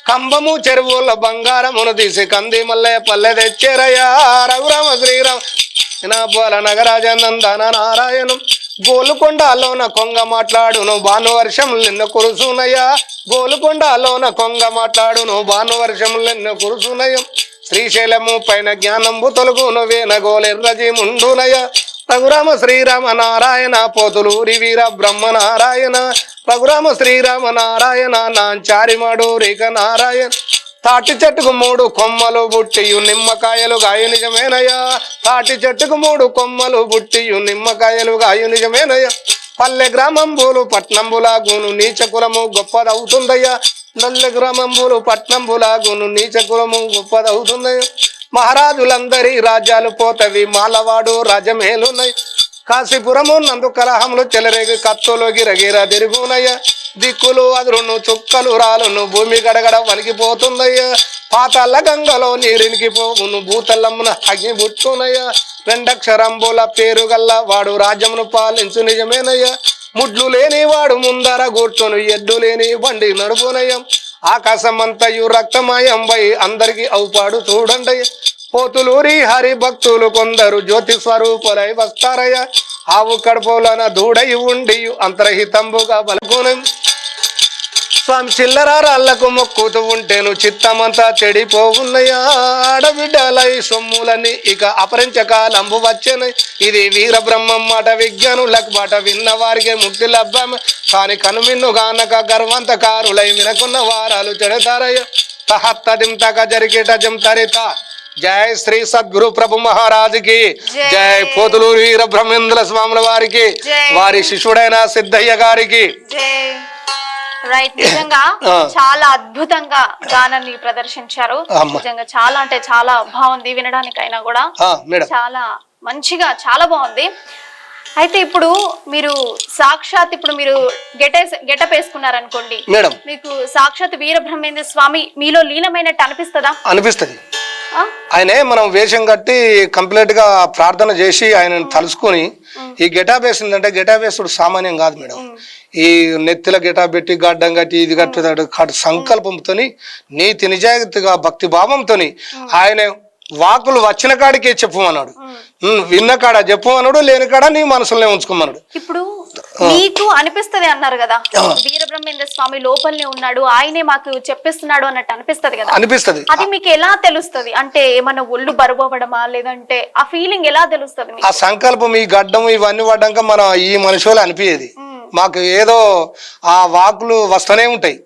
కంబము చెరువుల బంగారమును తీసి కంది మల్లె పల్లె తెచ్చేరయ్యా రఘురామ శ్రీరామ బాలనగరాజనందన నారాయణం గోలుకొండలోన కొంగ మాట్లాడును భానువర్షములు నిన్ను కురుసునయ్యా గోలుకొండలోన కొంగ మాట్లాడును భానువర్షములు నిన్ను కురుసునయ్య శ్రీశైలము పైన జ్ఞానంబు తొలుగును వేనగోలెర్రజి ముండునయ్య రఘురామ శ్రీరామ నారాయణ పోతులూరి వీర బ్రహ్మ నారాయణ రఘురామ శ్రీరామ నారాయణ నాంచారిమాడు రేఖ నారాయణ తాటి చెట్టుకు 3 కొమ్మలు బుట్టియు నిమ్మకాయలు గాయు నిజమేనయ్యా తాటి చెట్టుకు 3 కొమ్మలు బుట్టియు నిమ్మకాయలు గాయు నిజమేనయ్యా పల్లె గ్రామంబులు పట్నంబులాగును నీచ కులము గొప్పదవుతుందయ్యా నల్లె గ్రామంబులు పట్నంబులాగును నీచ కులము గొప్పదవుతుందయ్యా మహారాజులందరి రాజ్యాలు పోతవి మాలవాడు రాజమేలున్నాయి కాశీపురము నందు కలహములు చెలరేగి కత్తులు గిరగిర తిరుగునయ్య దిక్కులు అదురును చుక్కలు రాలును భూమి గడగడ వణికిపోతుందయ్యా పాతాళ గంగలో నీరినికి పోవును భూతల్లమున అగ్ని బుట్టునయ్యా 2 అక్షరంబుల పేరు గల్ల వాడు రాజ్యమును పాలించు నిజమేనయ్యా ముడ్లు లేని వాడు ముందర కూర్చొని ఎడ్డు లేని బండి నడుపునయ్యం ఆకాశమంతయు రక్తమయం వై అందరికి అవుపాడు చూడండి పోతులూరి హరి భక్తులు కొందరు జ్యోతి స్వరూపులై వస్తారయ్య ఆవు కడుపులన దూడై ఉండి అంతర్హితంబుగా బలుకునం స్వామి చిల్లరాళ్ళకు మొక్కుతూ ఉంటేను చిత్తమంతా చెడిపోవున్నయ్యా ఆడబిడ్డలై సొమ్ములని ఇక అపరించకాలంబు వచ్చేనై ఇది వీర బ్రహ్మం మాట విజ్ఞానులకు మాట విన్న వారికి ముక్తి లభ్యం కాని కనుమిన్ను గానక గర్వంతకారులై వినకున్న వారాలు చెడతారయ్య తహత్తదిం తక జరిగేట జం తరిత జై శ్రీ సద్గురు ప్రభు మహారాజుకి జై పోతులూరు వీర బ్రహ్మేంద్ర స్వాముల వారికి వారి శిష్యుడైన సిద్ధయ్య గారికి రైట్ నిజంగా చాలా అద్భుతంగా గానాన్ని ప్రదర్శించారు నిజంగా చాలా అంటే చాలా బాగుంది వినడానికైనా కూడా చాలా మంచిగా చాలా బాగుంది అయితే ఇప్పుడు మీరు సాక్షాత్ ఇప్పుడు మీరు గెటప్ వేసుకున్నారనుకోండి మీకు సాక్షాత్ వీర బ్రహ్మేంద్ర స్వామి మీలో లీనమైనట్టు అనిపిస్తుందా అనిపిస్తుంది ఆయనే మనం వేషం కట్టి కంప్లీట్ గా ప్రార్థన చేసి ఆయనను తలుసుకొని ఈ గెటాప్ వేసిందంటే గెటాప్ వేసుడు సామాన్యం కాదు మేడం ఈ నెత్తిల గెటాప్ పెట్టి గడ్డం కట్టి ఇది కట్టి సంకల్పంతో నీతి నిజాయితీగా భక్తి భావంతో ఆయన వాకులు వచ్చిన కాడికే చెప్పమన్నాడు విన్న కాడ చెప్పమన్నాడు లేని కాడ నీ మనసులోనే ఉంచుకోమన్నాడు ఇప్పుడు మీకు అనిపిస్తది అన్నారు కదా వీరబ్రహ్మేంద్ర స్వామి లోపలనే ఉన్నాడు ఆయనే మాకు చెప్పిస్తున్నాడు అన్నట్టు అనిపిస్తది కదా అనిపిస్తది అది మీకు ఎలా తెలుస్తది అంటే ఏమన్నా ఒళ్ళు బరువవడమా లేదంటే ఆ ఫీలింగ్ ఎలా తెలుస్తది ఆ సంకల్పం ఈ గడ్డం ఇవన్నీ పడ్డాక మన ఈ మనుషులు అనిపించేది మాకు ఏదో ఆ వాకులు వస్తూనే ఉంటాయి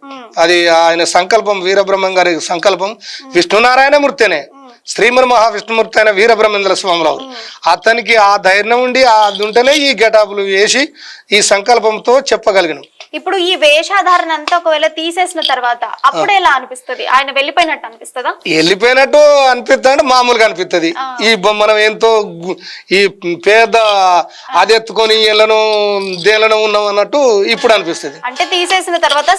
అది ఆయన సంకల్పం వీరబ్రహ్మం గారి సంకల్పం విష్ణునారాయణ మూర్తినే శ్రీమన్ మహావిష్ణుమూర్తి అయిన వీరబ్రహ్మేంద్ర స్వామిరావు అతనికి ఆ ధైర్యం ఉండి అది ఉంటేనే ఈ గెటాపులు వేసి ఈ సంకల్పంతో చెప్పగలిగిన ఇప్పుడు ఈ వేషాధారణ అంతా ఒకవేళ తీసేసిన తర్వాత అప్పుడు ఎలా అనిపిస్తుంది ఆయన వెళ్ళిపోయినట్టు అనిపిస్తుందా వెళ్ళిపోయినట్టు అనిపిస్తుంది మామూలుగా అనిపిస్తుంది ఈ మనం ఎంతో ఈ పేద అది ఎత్తుకొని ఎల్లను దేలను ఉన్నాం అన్నట్టు ఇప్పుడు అనిపిస్తుంది అంటే తీసేసిన తర్వాత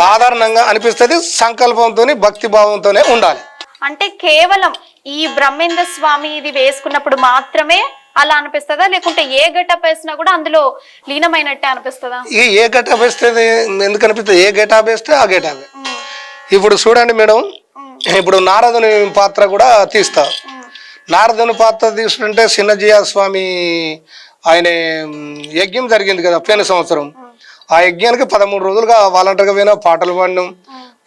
సాధారణంగా అనిపిస్తుంది సంకల్పంతో భక్తి భావంతోనే ఉండాలి అంటే కేవలం ఈ బ్రహ్మేంద్ర స్వామి ఇది వేసుకున్నప్పుడు మాత్రమే అలా అనిపిస్తుందా లేకుంటే ఏ గెటప్ వేసినా కూడా అందులో లీనమైనట్టే అనిపిస్తుందా ఏ గెటప్ వేస్తే ఎందుకు అనిపిస్తుంది ఏ గెటప్ వేస్తే ఆ గెటప్ ఇప్పుడు చూడండి మేడం ఇప్పుడు నారదుని పాత్ర కూడా తీస్తా నారదుని పాత్ర తీసుకుంటే చిన్నజీయ స్వామి ఆయన యజ్ఞం జరిగింది కదా పోయిన సంవత్సరం ఆ యజ్ఞానికి 13 రోజులుగా వాలంటీర్గా పోయినా పాటలు పాడినాం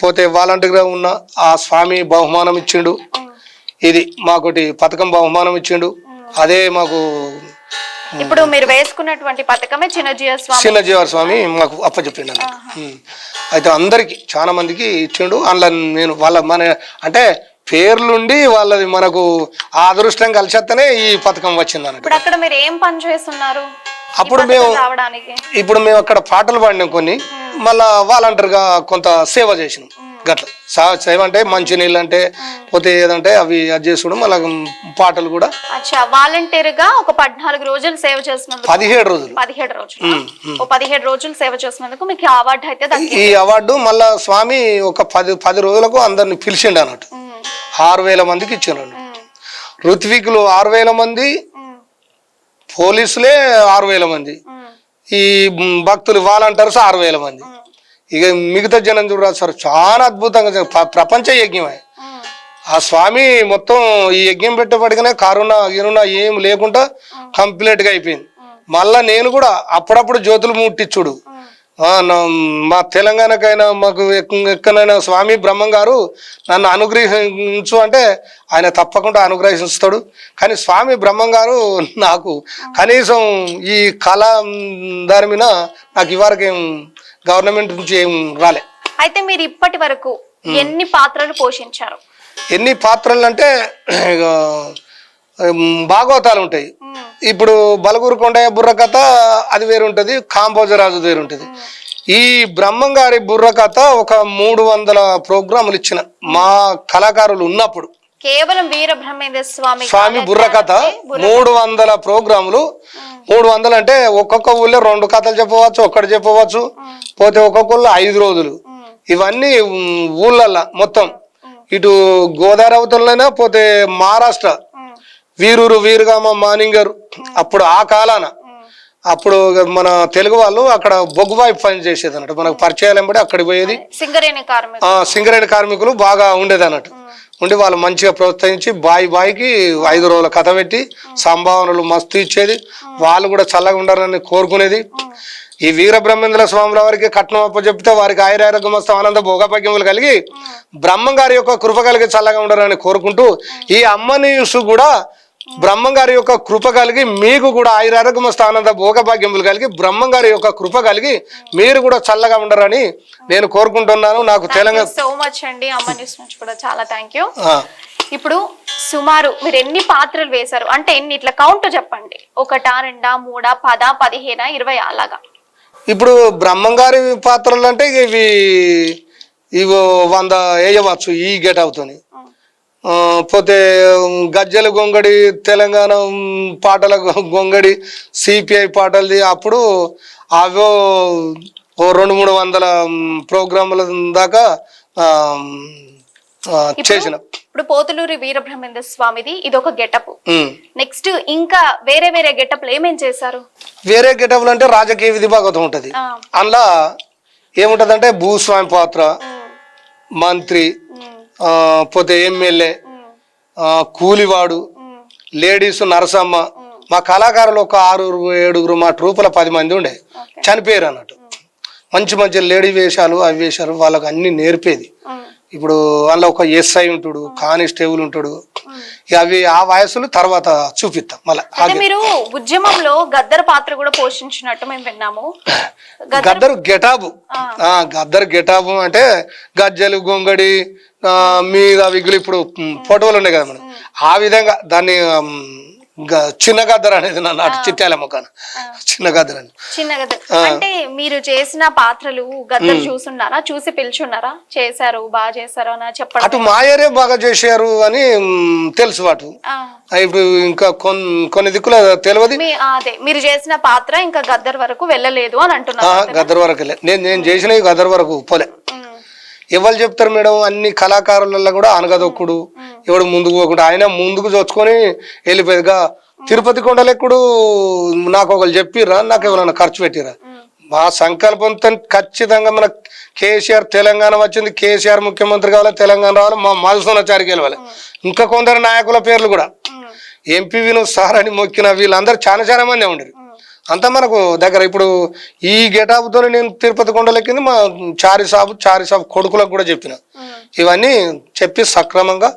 పోతే వాలంటీర్గా ఉన్న ఆ స్వామి బహుమానం ఇచ్చిండు ఇది మాకోటి పథకం బహుమానం ఇచ్చిండు అదే మాకు ఇప్పుడు మీరు వేసుకున్నటువంటి పథకమే చిన్నజీవ స్వామి మాకు అప్పచెప్పిండు అయితే అందరికి చాలా మందికి ఇచ్చిండు అందులో నేను వాళ్ళ మన అంటే పేర్లుండి వాళ్ళది మనకు ఆ అదృష్టం కలిసేస్తేనే ఈ పథకం వచ్చింది అన్నట్టు అక్కడ మీరు ఏం పని చేస్తున్నారు అప్పుడు మేము అక్కడ పాటలు పాడినాం కొన్ని మళ్ళా వాలంటీర్గా కొంత సేవ చేసినాం గట్ల సేవ అంటే మంచి నీళ్ళు అంటే పోతే ఏదంటే అవి అది చేసుకుంటాం. మళ్ళీ పాటలు కూడా అచ్చా వాలంటీర్ గా ఒక 14 రోజులు సేవ చేసినందుకు 17 రోజులు 17 రోజులు సేవ చేసినందుకు మీకు అవార్డు అయితే ఈ అవార్డు మళ్ళా స్వామి ఒక 10 రోజులకు అందరిని పిలిచిండు అన్నట్టు. 6,000 మందికి ఇచ్చిండ్రు. ఋత్వికులు 6,000 మంది, పోలీసులే 6,000 మంది, ఈ భక్తులు వాలంటీర్స్ 6,000 మంది. ఇక మిగతా జనం చూడాలి సార్, చాలా అద్భుతంగా ప్రపంచ యజ్ఞమే. ఆ స్వామి మొత్తం ఈ యజ్ఞం పెట్టబడిగానే కరోనా గిరునా ఏం లేకుండా కంప్లీట్ గా అయిపోయింది. మళ్ళా నేను కూడా అప్పుడప్పుడు జ్యోతులు ముట్టించుడు. మా తెలంగాణకైనా మాకు ఎక్కడైనా స్వామి బ్రహ్మం గారు నన్ను అనుగ్రహించు అంటే ఆయన తప్పకుండా అనుగ్రహిస్తాడు. కానీ స్వామి బ్రహ్మం గారు నాకు కనీసం ఈ కళ దాని మీద నాకు ఇవరకు ఏం గవర్నమెంట్ నుంచి ఏం రాలే. అయితే మీరు ఇప్పటి వరకు ఎన్ని పాత్రలు పోషించారు? ఎన్ని పాత్రలు అంటే భాగవతాలు ఉంటాయి. ఇప్పుడు బలగూరు కొండయ్య బుర్ర కథ అది వేరు ఉంటుంది, కాంబోజరాజు వేరు ఉంటుంది. ఈ బ్రహ్మం గారి బుర్ర కథ ఒక 300 ప్రోగ్రాములు ఇచ్చిన మా కళాకారులు ఉన్నప్పుడు. కేవలం వీరబ్రహ్మేంద్ర స్వామి బుర్ర కథ 300 ప్రోగ్రాములు. 300 అంటే ఒక్కొక్క ఊళ్ళో 2 కథలు చెప్పవచ్చు, ఒక్కటి చెప్పవచ్చు. పోతే ఒక్కొక్కళ్ళు 5 రోజులు. ఇవన్నీ ఊళ్ళల్లో మొత్తం ఇటు గోదావరి అవతలైనా పోతే మహారాష్ట్ర వీరూరు వీరుగామ మానింగరు. అప్పుడు ఆ కాలాన అప్పుడు మన తెలుగు వాళ్ళు అక్కడ బొగ్గుబాయి పని చేసేది అన్నట్టు. మనకు పరిచయాలు ఎంబడి అక్కడికి పోయేది. సింగరేణి కార్మికులు బాగా ఉండేది అన్నట్టు. ఉండి వాళ్ళు మంచిగా ప్రోత్సహించి బాయికి 5 రోజుల కథ పెట్టి సంభావనలు మస్తు ఇచ్చేది. వాళ్ళు కూడా చల్లగా ఉండాలని కోరుకునేది. ఈ వీరబ్రహ్మేంద్ర స్వాముల వారికి కట్నం అప్ప చెప్తే వారికి ఆయురారోగ్య మస్తు ఆనంద భోగభాగ్యములు కలిగి బ్రహ్మం గారి యొక్క కృప కలిగి చల్లగా ఉండాలని కోరుకుంటూ, ఈ అమ్మ న్యూస్ కూడా బ్రహ్మం గారి యొక్క కృప కలిగి మీకు కూడా ఆయురారోగ్య మస్తు ఆనంద భోగభాగ్యములు కలిగి బ్రహ్మం గారి యొక్క కృప కలిగి మీరు కూడా చల్లగా ఉండరని నేను కోరుకుంటున్నాను. నాకు తెలంగాణ సో మచ్ అండి, అమ్మ న్యూస్ నుంచి కూడా చాలా థ్యాంక్ యూ. ఇప్పుడు సుమారు మీరు ఎన్ని పాత్రలు వేశారు అంటే ఎన్ని ఇట్లా కౌంట్ చెప్పండి. 1, 2, 3, 10, 15, 20 అలాగా. ఇప్పుడు బ్రహ్మంగారి పాత్రలు అంటే ఇవి 100 వేయవచ్చు ఈ గెట్ అవుతుంది. పోతే గజ్జల గొంగడి, తెలంగాణ పాటల గొంగడి, సిపిఐ పాటలది అప్పుడు అవో 200-300 ప్రోగ్రాముల దాకా చేసిన. ఇప్పుడు పోతులూరి వీరబ్రహ్మేంద్ర స్వామిది ఇది ఒక గెటప్. నెక్స్ట్ ఇంకా వేరే వేరే గెటప్లు ఏమేం చేశారు? వేరే గెటప్లు అంటే రాజకీయ విధి భాగవతం ఉంటది. అందులో ఏముంటది అంటే భూస్వామి పాత్ర, మంత్రి, పోతే ఎమ్మెల్యే, కూలివాడు, లేడీస్, నరసమ్మ. మా కళాకారులు ఒక 6-7 మా ట్రూపుల 10 మంది ఉండే చనిపోయారు అన్నట్టు. మంచి మంచి లేడీ వేషాలు అవి వేషాలు వాళ్ళకి అన్ని నేర్పేది. ఇప్పుడు అందులో ఒక ఎస్ఐ ఉంటాడు, కానిస్టేబుల్ ఉంటాడు. అవి ఆ వయసులు తర్వాత చూపిస్తాం. మళ్ళీ మీరు ఉద్యమంలో గద్దర్ పాత్ర కూడా పోషించినట్టు మేము విన్నాము. గద్దరు గెటాబు గద్దరు గెటాబు అంటే గజ్జలు గొంగడి మీద విగులు ఇప్పుడు ఫోటోలు ఉన్నాయి కదా మనం, ఆ విధంగా దాన్ని చిన్న గద్దర్ అనేది నన్ను అటు చిట్టాల మొక్కన చిన్న గద్దర్ అని. చిన్న గద్దర్ అంటే మీరు చేసిన పాత్రలు గద్దర్ చూసున్నారా, చూసి పిలుచున్నారా, చేశారు బాగా చేశారు అని చెప్పడం? అటు మాయరే బాగా చేశారు అని తెలుసు. అటు ఇప్పుడు ఇంకా కొన్ని దిక్కుల తెలియదు. అదే మీరు చేసిన పాత్ర ఇంకా గద్దర్ వరకు వెళ్ళలేదు అని అంటున్నారు. గద్దర్ వరకు నేను చేసిన గద్దర్ వరకు పోలే. ఎవరు చెప్తారు మేడం, అన్ని కళాకారులలో కూడా అనగదొక్కుడు, ఎవడు ముందుకు పోకుండా ఆయన ముందుకు చొచ్చుకొని వెళ్ళిపోయేదిగా. తిరుపతి కొండలెక్కుడు నాకు ఒకళ్ళు చెప్పిర్రా, నాకు ఎవరైనా ఖర్చు పెట్టిరా? మా సంకల్పంతో ఖచ్చితంగా మన కేసీఆర్ తెలంగాణ వచ్చింది, కేసీఆర్ ముఖ్యమంత్రి కావాలి, తెలంగాణ రావాలి, మా మధుసూనాచారికి వెళ్ళాలి. ఇంకా కొందరు నాయకుల పేర్లు కూడా ఎంపీ వినోద్ సార్ అని మొక్కిన వీళ్ళందరూ చాలా మంది ఉండరు. అంతా మనకు దగ్గర. ఇప్పుడు ఈ గెటాప్తో నేను తిరుపతి కొండలెక్కింది మా చారి సాబు కొడుకులకు కూడా చెప్పిన. ఇవన్నీ చెప్పి సక్రమంగా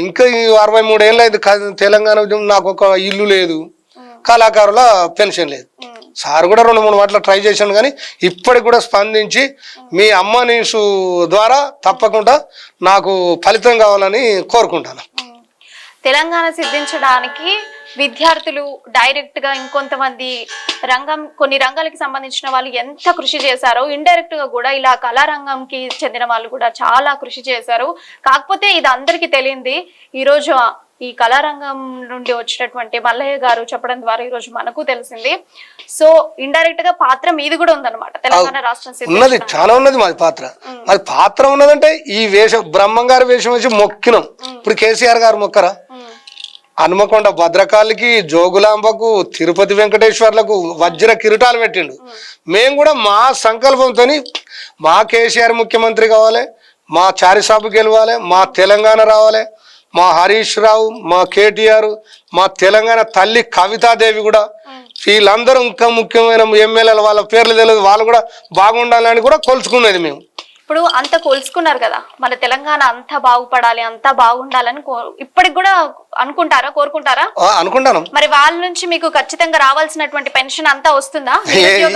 ఇంకా 63 ఏళ్ళు అయింది తెలంగాణ ఉద్యమం. నాకు ఒక ఇల్లు లేదు, కళాకారుల పెన్షన్ లేదు. సార్ కూడా 2-3 మాటలు ట్రై చేశాను, కానీ ఇప్పటికి కూడా స్పందించి మీ అమ్మ న్యూస్ ద్వారా తప్పకుండా నాకు ఫలితం కావాలని కోరుకుంటాను. తెలంగాణ సిద్ధించడానికి విద్యార్థులు డైరెక్ట్ గా ఇంకొంతమంది కొన్ని రంగాలకి సంబంధించిన వాళ్ళు ఎంత కృషి చేశారో ఇండైరెక్ట్ గా కూడా ఇలా కళారంగంకి చెందిన వాళ్ళు కూడా చాలా కృషి చేశారు. కాకపోతే ఇది అందరికీ తెలియంది. ఈ రోజు ఈ కళారంగం నుండి వచ్చినటువంటి మల్లయ్య గారు చెప్పడం ద్వారా ఈ రోజు మనకు తెలిసింది. సో ఇండైరెక్ట్ గా పాత్ర మీది కూడా ఉందన్నమాట తెలంగాణ రాష్ట్రం ఉన్నది, చాలా ఉన్నది మాది పాత్ర. మాది పాత్ర ఉన్నదంటే ఈ వేషం బ్రహ్మంగారి వేషం వేసి మొక్కినాం. ఇప్పుడు కేసీఆర్ గారు మొక్కరా, హనుమకొండ భద్రకాళికి, జోగులాంబకు, తిరుపతి వెంకటేశ్వర్లకు వజ్ర కిరీటాలు పెట్టిండు. మేము కూడా మా సంకల్పంతో మా కేసీఆర్ ముఖ్యమంత్రి కావాలి, మా చారిసాబు గెలవాలి, మా తెలంగాణ రావాలి, మా హరీష్ రావు, మా కేటీఆర్, మా తెలంగాణ తల్లి కవితాదేవి కూడా, వీళ్ళందరూ ఇంకా ముఖ్యమైన ఎమ్మెల్యేలు వాళ్ళ పేర్లు తెలియదు, వాళ్ళు కూడా బాగుండాలని కూడా కొలుచుకునేది మేము. ఇప్పుడు అంత కొలుసుకున్నారు కదా, మన తెలంగాణ అంతా బాగుపడాలి, అంతా బాగుండాలని ఇప్పటికి కూడా అనుకుంటారా, కోరుకుంటారా? అనుకుంటాను. మరి వాళ్ళ నుంచి మీకు ఖచ్చితంగా రావాల్సినటువంటి పెన్షన్ అంతా వస్తుందా?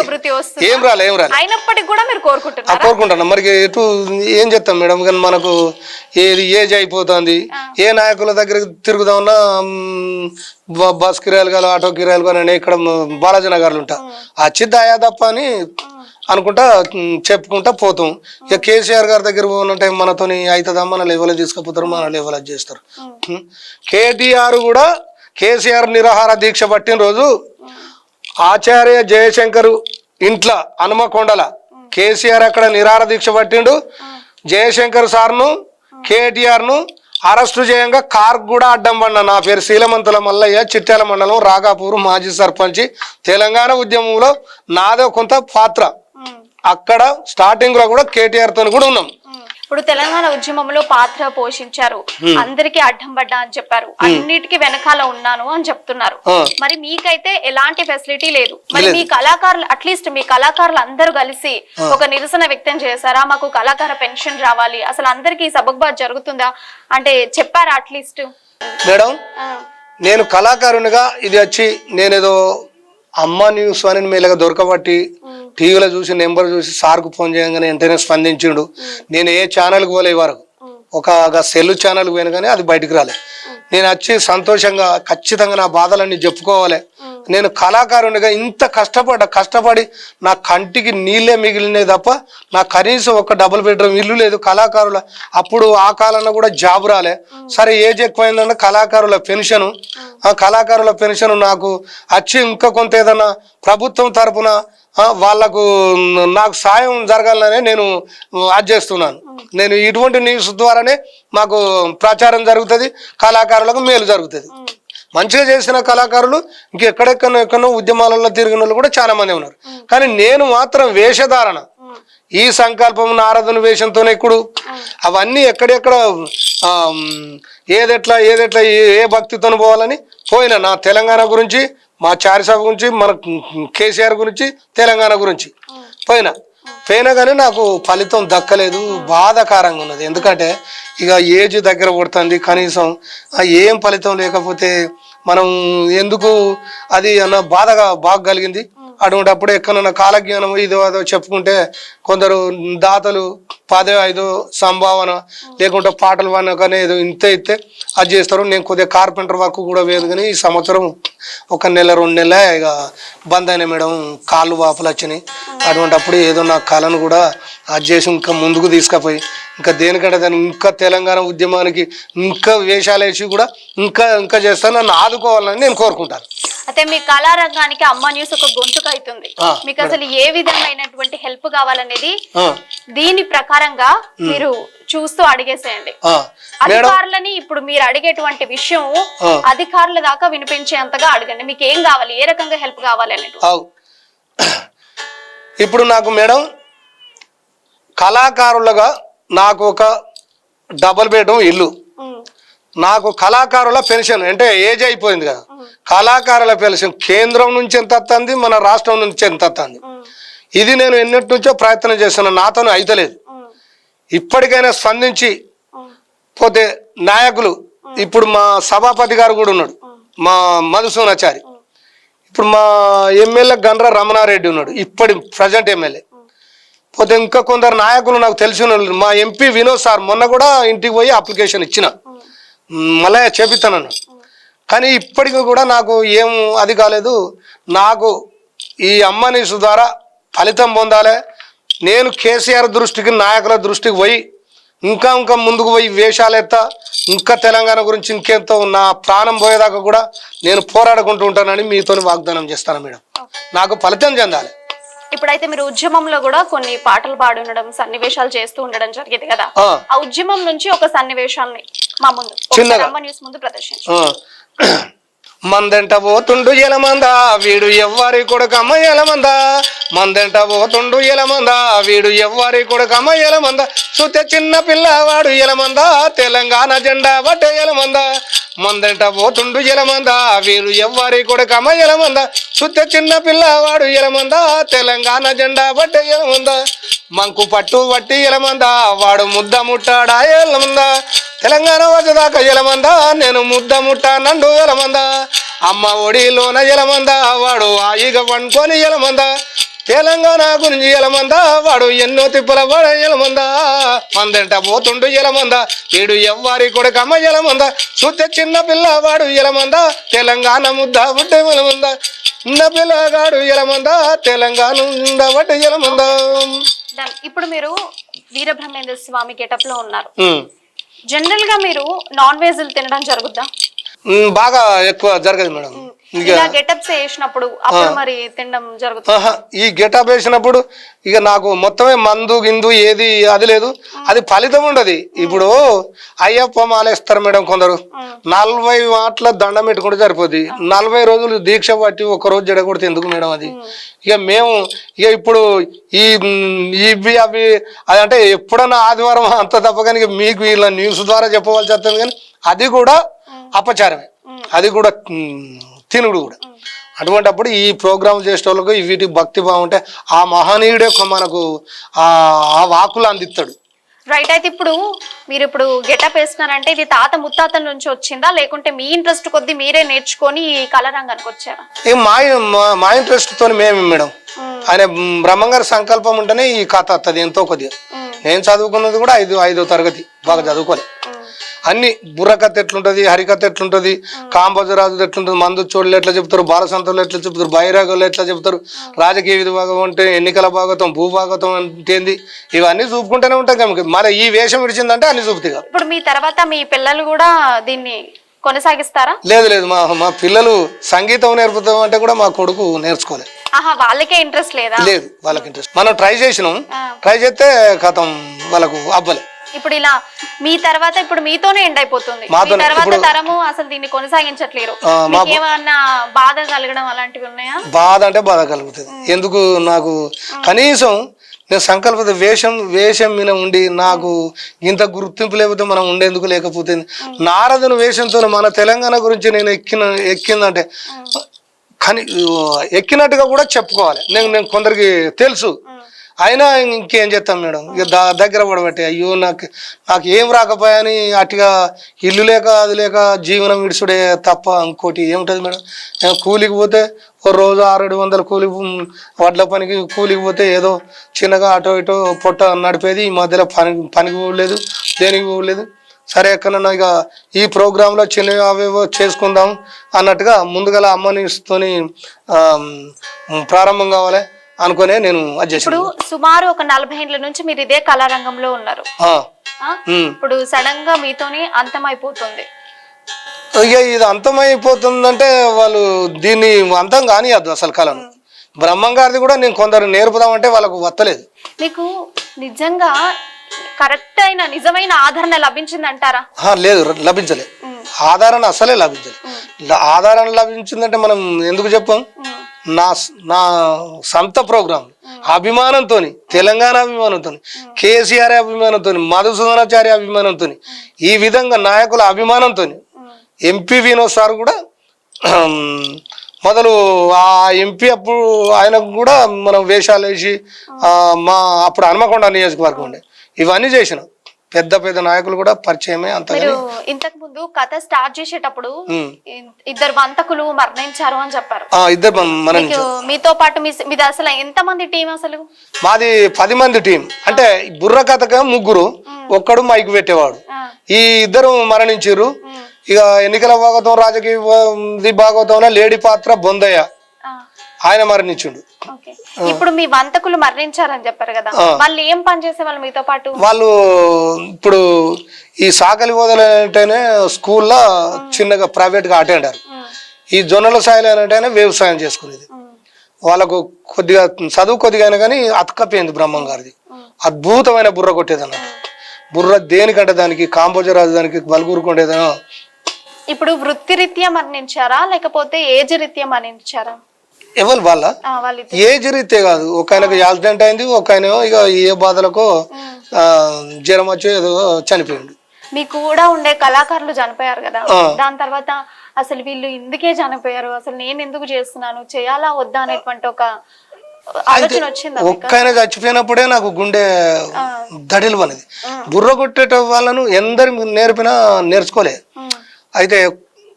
వృత్తి వస్తుంది? ఏం రాలే, ఏం రాలే. అయినప్పటికీ కూడా మీరు కోరుకుంటున్నాను. మరి ఎటు ఏం చెప్తాం మేడం, కానీ మనకు ఏజ్ అయిపోతుంది. ఏ నాయకుల దగ్గర తిరుగుదామన్నా బస్ కిరాయిలు కానీ ఆటో కిరాయిలు కానీ ఇక్కడ బాలాజీ నగర్లు ఉంటా అచ్చిద్దాయా తప్ప అని అనుకుంటా చెప్పుకుంటా పోతాం. ఇక కేసీఆర్ గారి దగ్గర పోనంటే మనతోని అవుతుందా, మన లెవెల్ తీసుకుపోతారు, మన లెవెల్ చేస్తారు. కేటీఆర్ కూడా కేసీఆర్ నిరాహార దీక్ష పట్టిన రోజు ఆచార్య జయశంకర్ ఇంట్లో హనుమకొండల కేసీఆర్ అక్కడ నిరాహార దీక్ష పట్టిండు. జయశంకర్ సార్ను కేటీఆర్ను అరెస్టు చేయంగా కార్ కూడా అడ్డం పడిన. నా పేరు శీలమంతుల మల్లయ్య, చిట్యాల మండలం రాగాపూర్ మాజీ సర్పంచ్. తెలంగాణ ఉద్యమంలో నాదో కొంత పాత్ర. అక్కడ స్టార్టింగ్ లో కూడా కేటీఆర్ తో కూడా ఉన్నాం. ఇప్పుడు తెలంగాణ ఉద్యమంలో పాత్ర పోషించారు, అందరికీ అడ్డం పడ్డా అని చెప్పారు, అన్నిటికీ వెనకాల ఉన్నాను అని చెప్తున్నారు. మరి మీకైతే ఎలాంటి ఫెసిలిటీ లేదు. మరి మీ కళాకారులు అట్లీస్ట్ మీ కళాకారులు అందరూ కలిసి ఒక నిరసన వ్యక్తం చేశారా, మాకు కళాకార పెన్షన్ రావాలి, అసలు అందరికి సబక్బాద్ జరుగుతుందా అంటే చెప్పారా అట్లీస్ట్? మేడం, నేను కళాకారునిగా ఇది వచ్చి నేనేదో అమ్మ న్యూస్ అని మేలుగా దొరకబట్టి టీవీలో చూసి నెంబర్ చూసి సార్కు ఫోన్ చేయగానే వెంటనే స్పందించిండు. నేను ఏ ఛానల్కి పోలే వరకు ఒక సెల్ ఛానల్కి పోయినా కానీ అది బయటకు రాలే. నేను వచ్చి సంతోషంగా ఖచ్చితంగా నా బాధలన్నీ చెప్పుకోవాలి. నేను కళాకారునిగా ఇంత కష్టపడి నా కంటికి నీళ్ళే మిగిలినాయి తప్ప నాకు కనీసం ఒక డబుల్ బెడ్రూమ్ ఇల్లు లేదు. కళాకారుల అప్పుడు ఆ కాలంలో కూడా జాబ్ రాలే. సరే ఏజ్ ఎక్కువైందన్న కళాకారుల పెన్షను, ఆ కళాకారుల పెన్షన్ నాకు వచ్చి ఇంకా కొంత ఏదన్నా ప్రభుత్వం తరపున వాళ్ళకు నాకు సాయం జరగాలనే నేను అది చేస్తున్నాను. నేను ఇటువంటి న్యూస్ ద్వారానే మాకు ప్రచారం జరుగుతుంది, కళాకారులకు మేలు జరుగుతుంది. మంచిగా చేసిన కళాకారులు ఇంకెక్కడెక్కడో ఉద్యమాలలో తిరిగిన వాళ్ళు కూడా చాలా మంది ఉన్నారు. కానీ నేను మాత్రం వేషధారణ, ఈ సంకల్పం నారదుని వేషంతోనే ఇప్పుడు అవన్నీ ఎక్కడెక్కడ ఏదెట్లా ఏ భక్తితో పోవాలని పోయినా నా తెలంగాణ గురించి, మా చారిసాబ్ గురించి, మన కేసీఆర్ గురించి, తెలంగాణ గురించి పోయినా కానీ నాకు ఫలితం దక్కలేదు. బాధాకరంగా ఉన్నది. ఎందుకంటే ఇక ఏజ్ దగ్గర పడుతుంది, కనీసం ఏం ఫలితం లేకపోతే మనం ఎందుకు అది అన్న బాగా కలిగింది. అటువంటిప్పుడు ఎక్కడన్నా కాలజ్ఞానం ఇదో అదో చెప్పుకుంటే కొందరు దాతలు 10-5 సంభావన లేకుంటే పాటలు వాడినా కానీ ఏదో ఇస్తే అది చేస్తారు. నేను కొద్దిగా కార్పెంటర్ వర్క్ కూడా వేయదు. కానీ ఈ సంవత్సరం 1 నెల 2 నెలలే ఇక బంద్ అయినాయి మేడం, కాళ్ళు వాపులు వచ్చినాయి. అటువంటిప్పుడు ఏదో నా కళను కూడా అది చేసి ఇంకా ముందుకు తీసుకుపోయి ఇంకా దేనికంటే దాన్ని ఇంకా తెలంగాణ ఉద్యమానికి ఇంకా వేషాలు వేసి కూడా ఇంకా చేస్తాను, నన్ను ఆదుకోవాలని నేను కోరుకుంటాను. అయితే మీ కళారంగానికి అమ్మ న్యూస్ ఒక గొంతుక అవుతుంది. మీకు అసలు ఏ విధమైనటువంటి హెల్ప్ కావాలనేది దీని ప్రకారంగా మీరు చూస్తూ అడిగేసేయండి. అధికారులని ఇప్పుడు మీరు అడిగేటువంటి విషయం అధికారుల దాకా వినిపించేంతగా అడగండి. మీకు ఏం కావాలి, ఏ రకంగా హెల్ప్ కావాలి అనేది. ఇప్పుడు నాకు మేడం కళాకారులుగా నాకు ఒక డబుల్ బెడ్రూమ్ ఇల్లు, నాకు కళాకారుల పెన్షన్ అంటే ఏజ్ అయిపోయింది కదా, కళాకారుల పెన్షన్ కేంద్రం నుంచి ఎంత వస్తుంది, మన రాష్ట్రం నుంచి ఎంత వస్తుంది. ఇది నేను ఎన్నటి నుంచో ప్రయత్నం చేస్తున్నాను, నాతోనే అయితలేదు. ఇప్పటికైనా స్పందించి పోతే నాయకులు, ఇప్పుడు మా సభాపతి గారు కూడా ఉన్నాడు, మా మధుసూనాచారి, ఇప్పుడు మా ఎమ్మెల్యే గండ్ర రమణారెడ్డి ఉన్నాడు, ఇప్పటి ప్రజెంట్ ఎమ్మెల్యే. పోతే ఇంకా కొందరు నాయకులు నాకు తెలిసిన మా ఎంపీ వినోద్ సార్ మొన్న కూడా ఇంటికి పోయి అప్లికేషన్ ఇచ్చిన, మళ్ళీ చేపిస్తానన్నా. కానీ ఇప్పటికీ కూడా నాకు ఏం అది కాలేదు. నాకు ఈ అమ్మని ద్వారా ఫలితం పొందాలి. నేను కేసీఆర్ దృష్టికి, నాయకుల దృష్టికి పోయి ఇంకా ముందుకు పోయి వేషాలు ఎత్తా, ఇంకా తెలంగాణ గురించి ఇంకెంతో నా ప్రాణం పోయేదాకా కూడా నేను పోరాడుకుంటూ ఉంటానని మీతో వాగ్దానం చేస్తాను మేడం. నాకు ఫలితం చెందాలి. ఇప్పుడైతే మీరు ఉద్యమంలో కూడా కొన్ని పాటలు పాడి ఉండడం, సన్నివేశాలు చేస్తూ ఉండడం జరిగింది కదా. ఆ ఉద్యమం నుంచి ఒక సన్నివేశాన్ని మా ముందు చిన్నగా న్యూస్ ముందు ప్రదర్శించు. మందెంట పోతుండు ఎలమంద వీడు ఎవ్వరి కొడుకమ్మ ఎలమంద, మందెంట పోతుండు ఎలమంద వీడు ఎవ్వరి కొడుకమ్మ ఎలమంద, సుత చిన్న పిల్లవాడు ఎలమంద తెలంగాణ జెండా బట్టే ఎలమంద, మందెంట పోతుండు ఎలమంద వీడు ఎవ్వరి కొడుకమ్మ ఎలమంద, సుత చిన్న పిల్లవాడు ఎలమంద తెలంగాణ జెండా బట్టే ఎలమంద, మంకు పట్టు వట్టి ఎలమంద వాడు ముద్ద ముట్టాడా ఎలమంద, తెలంగాణ వచ్చేదాకా ఎలమంద నేను ముద్ద ముట్ట నండు ఎలమంద, అమ్మ ఒడిలోన ఎలమంద వాడు ఆయిగ పండుకొని ఎలమంద, తెలంగాణ గురించి ఎలమంద వాడు ఎన్నో తిప్పల వాడ ఎలమంద, మందెంట పోతుండు ఎలమంద వీడు ఎవ్వరి కొడుకమ్మ ఎలమంద, సుత్త చిన్న పిల్లవాడు ఎలమంద తెలంగాణ ముద్ద బుట్టే ఎలమంద, చిన్న పిల్లగాడు ఎలమంద తెలంగాణ ముద్ద బట్టే ఎలమంద. ఇప్పుడు మీరు వీరబ్రహ్మేంద్ర స్వామి గెటప్ లో ఉన్నారు. జనరల్ గా మీరు నాన్ వెజ్ తినడం జరుగుద్దా? బాగా ఎక్కువ జరగదు మేడం. గెటప్స్ వేసినప్పుడు అప్పుడు మరి తినడం జరుగుతుంది. ఈ గెటప్ వేసినప్పుడు ఇక నాకు మొత్తమే మందు గిందు ఏది అది లేదు, అది ఫలితం ఉండదు. ఇప్పుడు అయ్యప్ప మాలేస్తారు మేడం కొందరు, 40 మాటల దండం పెట్టుకుంటే సరిపోద్ది. 40 రోజులు దీక్ష పట్టి ఒక రోజు జడగొడితే ఎందుకు మేడం అది? ఇక మేము ఇక ఇప్పుడు ఇవి అవి అదంటే ఎప్పుడన్నా ఆదివారం అంత తప్ప కానీ మీకు ఇలా న్యూస్ ద్వారా చెప్పవలసి వస్తుంది. కానీ అది కూడా అపచారమే, అది కూడా తినుడు కూడా. అటువంటిప్పుడు ఈ ప్రోగ్రాం చేసే వాళ్ళకు వీటికి భక్తి బాగుంటే ఆ మహనీయుడే మనకు ఆ వాకులు అందిస్తాడు. రైట్. అయితే ఇప్పుడు మీరు ఇప్పుడు గెటప్ వేస్తున్నారంటే ఇది తాత ముత్తాతల నుంచి వచ్చిందా, లేకుంటే మీ ఇంట్రెస్ట్ కొద్ది మీరే నేర్చుకొని ఈ కళారంగానికి వచ్చారా? మా ఇంట్రెస్ట్ తోని మేము మేడం, ఆయన బ్రహ్మంగారి సంకల్పం ఉంటేనే ఈ కథ వస్తుంది ఎంతో కొద్దిగా. నేను చదువుకున్నది కూడా 5వ తరగతి, బాగా చదువుకోలే. అన్ని బుర్రకథ ఎట్లుంటది, హరికథ ఎట్లుంటది, కాంబోజరాజు ఎట్లుంటది, మందు చోళ్ళు ఎట్లా చెప్తారు, బాలసంతలు ఎట్లా చెప్తారు, బైరాగులు ఎట్లా చెప్తారు, రాజకీయ విభాగం అంటే ఎన్నికల భాగవతం, భూభాగవతం అంటే ఇవన్నీ చూపుకుంటూనే ఉంటాం కనుక మళ్ళీ ఈ వేషం విడిచిందంటే అన్ని చూపుతాయి. ఇప్పుడు మీ తర్వాత మీ పిల్లలు కూడా దీన్ని కొనసాగిస్తారా? లేదు మా పిల్లలు సంగీతం నేర్పుతాం అంటే కూడా మా కొడుకు నేర్చుకోలేదు. వాళ్ళకే ఇంట్రెస్ట్ లేదా? లేదు, వాళ్ళకి ఇంట్రెస్ట్. మనం ట్రై చేసినాం, ట్రై చేస్తే కథం వాళ్ళకు అవ్వలే. ఇప్పుడు ఇలా మీ తర్వాత ఇప్పుడు మీతోనే ఎండ్ అయిపోతుంది, మీ తర్వాత తరము అసలు దీన్ని కొనసాగించట్లేరు. ఏమన్నా బాధ కలగడం అలాంటివి ఉన్నాయా? బాధ అంటే బాధ కలుగుతుంది. ఎందుకు నాకు కనీసం నేను సంకల్ప వేషం మీద ఉండి నాకు ఇంత గుర్తింపు లేకపోతే మనం ఉండేందుకు లేకపోతే నారదుని వేషంతో మన తెలంగాణ గురించి నేను ఎక్కిందంటే కానీ ఎక్కినట్టుగా కూడా చెప్పుకోవాలి. నేను కొందరికి తెలుసు, అయినా ఇంకేం చేస్తాం మేడం, ఇక దగ్గర పడబట్టి అయ్యో నాకు ఏం రాకపోయాని అటుగా ఇల్లు లేక అది లేక జీవనం విడుచుడే తప్ప ఇంకోటి ఏముంటుంది మేడం. కూలికి పోతే ఒక రోజు 600-700 కూలి, వడ్ల పనికి కూలికి పోతే ఏదో చిన్నగా అటో ఇటో పొట్ట నడిపేది. ఈ మధ్యలో పనికి పోలేదు, దేనికి పోలేదు. సరే ఎక్కడన్నా ఇక ఈ ప్రోగ్రాంలో చిన్నవి అవేవో చేసుకుందాం అన్నట్టుగా ముందుగల అమ్మనిస్తోని ప్రారంభం కావాలి అనుకునే నేను ఇప్పుడు సుమారు ఒక 40 ఏళ్ల నుంచి మీరు ఇదే కళారంగంలో ఉన్నారు. ఇప్పుడు సడన్ గా మీతోనే అంతమైపోతుంది. ఇక ఇది అంతమైపోతుందంటే వాళ్ళు దీన్ని అంతం కానియద్దు. అసలు కళను బ్రహ్మంగారిది కూడా నేను కొందరు నేర్పుదామంటే వాళ్ళకు వత్తలేదు. మీకు నిజంగా కరెక్ట్ అయిన నిజమైన ఆదరణ లభించింది అంటారా? లేదు, లభించలేదు. ఆదరణ అసలే లభించలేదు. ఆదరణ లభించిందంటే మనం ఎందుకు చెప్పాం, నా సొంత ప్రోగ్రాం అభిమానంతో, తెలంగాణ అభిమానంతో, కేసీఆర్ అభిమానంతో, మధుసూదనాచార్య అభిమానంతో, ఈ విధంగా నాయకుల అభిమానంతో ఎంపీ వినోద్ సార్ కూడా మొదలు ఆ ఎంపీ అప్పుడు ఆయనకు కూడా మనం వేషాలు వేసి మా అప్పుడు హనుమకొండ నియోజకవర్గం ఉండే ఇవన్నీ చేసినాం. పెద్ద నాయకులు కూడా పరిచయమే. అంత ఇంతకు ముందు కథ స్టార్ట్ చేసేటప్పుడు 2 వంతకులు మరణించారు అని చెప్పారు. 2 మీతో పాటు మీది అసలు ఎంత మంది టీం? అసలు మాది 10 మంది టీం. అంటే బుర్ర కథగా 3, ఒక్కడు మైకు పెట్టేవాడు. ఈ 2 మరణించారు. ఇక ఎన్నికల భాగవతం రాజకీయ భాగవతంలో లేడీ పాత్ర బొందయ్య ఆయన మరణించుండు. ఇప్పుడు మీ వంతకులు మరణించారని చెప్పారు కదా, వాళ్ళు ఏం పని చేసే వాళ్ళు మీతో పాటు? వాళ్ళు ఇప్పుడు ఈ సాకలి వదలంటేనే స్కూల్లో చిన్నగా ప్రైవేట్ గా అటెండర్, ఈ జొన్నల సాయిలు అంటేనే వ్యవసాయం చేసుకునేది. వాళ్ళకు కొద్దిగా చదువు కొద్దిగా అయినా కానీ అతకపోయింది బ్రహ్మం గారిది. అద్భుతమైన బుర్ర కొట్టేది అన్నట్టు. బుర్ర దేనికంటే దానికి కాంపోజర్ దానికి బలుగురుకుండేదనో. ఇప్పుడు వృత్తిరీత్యా మరణించారా లేకపోతే ఏజ్ రీత్యా మరణించారా? ఎవరు వాళ్ళ ఏజ్ రీతే కాదు. ఒక ఆయనకు యాక్సిడెంట్ అయింది, ఒక ఆయన ఇక ఏ బాధలకో జ్వరం వచ్చి ఏదో చనిపోయింది. మీకు కూడా ఉండే కళాకారులు చనిపోయారు కదా, దాని తర్వాత అసలు వీళ్ళు ఎందుకే చనిపోయారు, అసలు నేను ఎందుకు చేస్తున్నాను, చేయాలా వద్దా అనేటువంటి ఒక ఆలోచన వచ్చింది. ఒక్కైనా చచ్చిపోయినప్పుడే నాకు గుండె దడిలు అనేది. బుర్ర కొట్టేట వాళ్ళను ఎందరు నేర్పినా నేర్చుకోలే. అయితే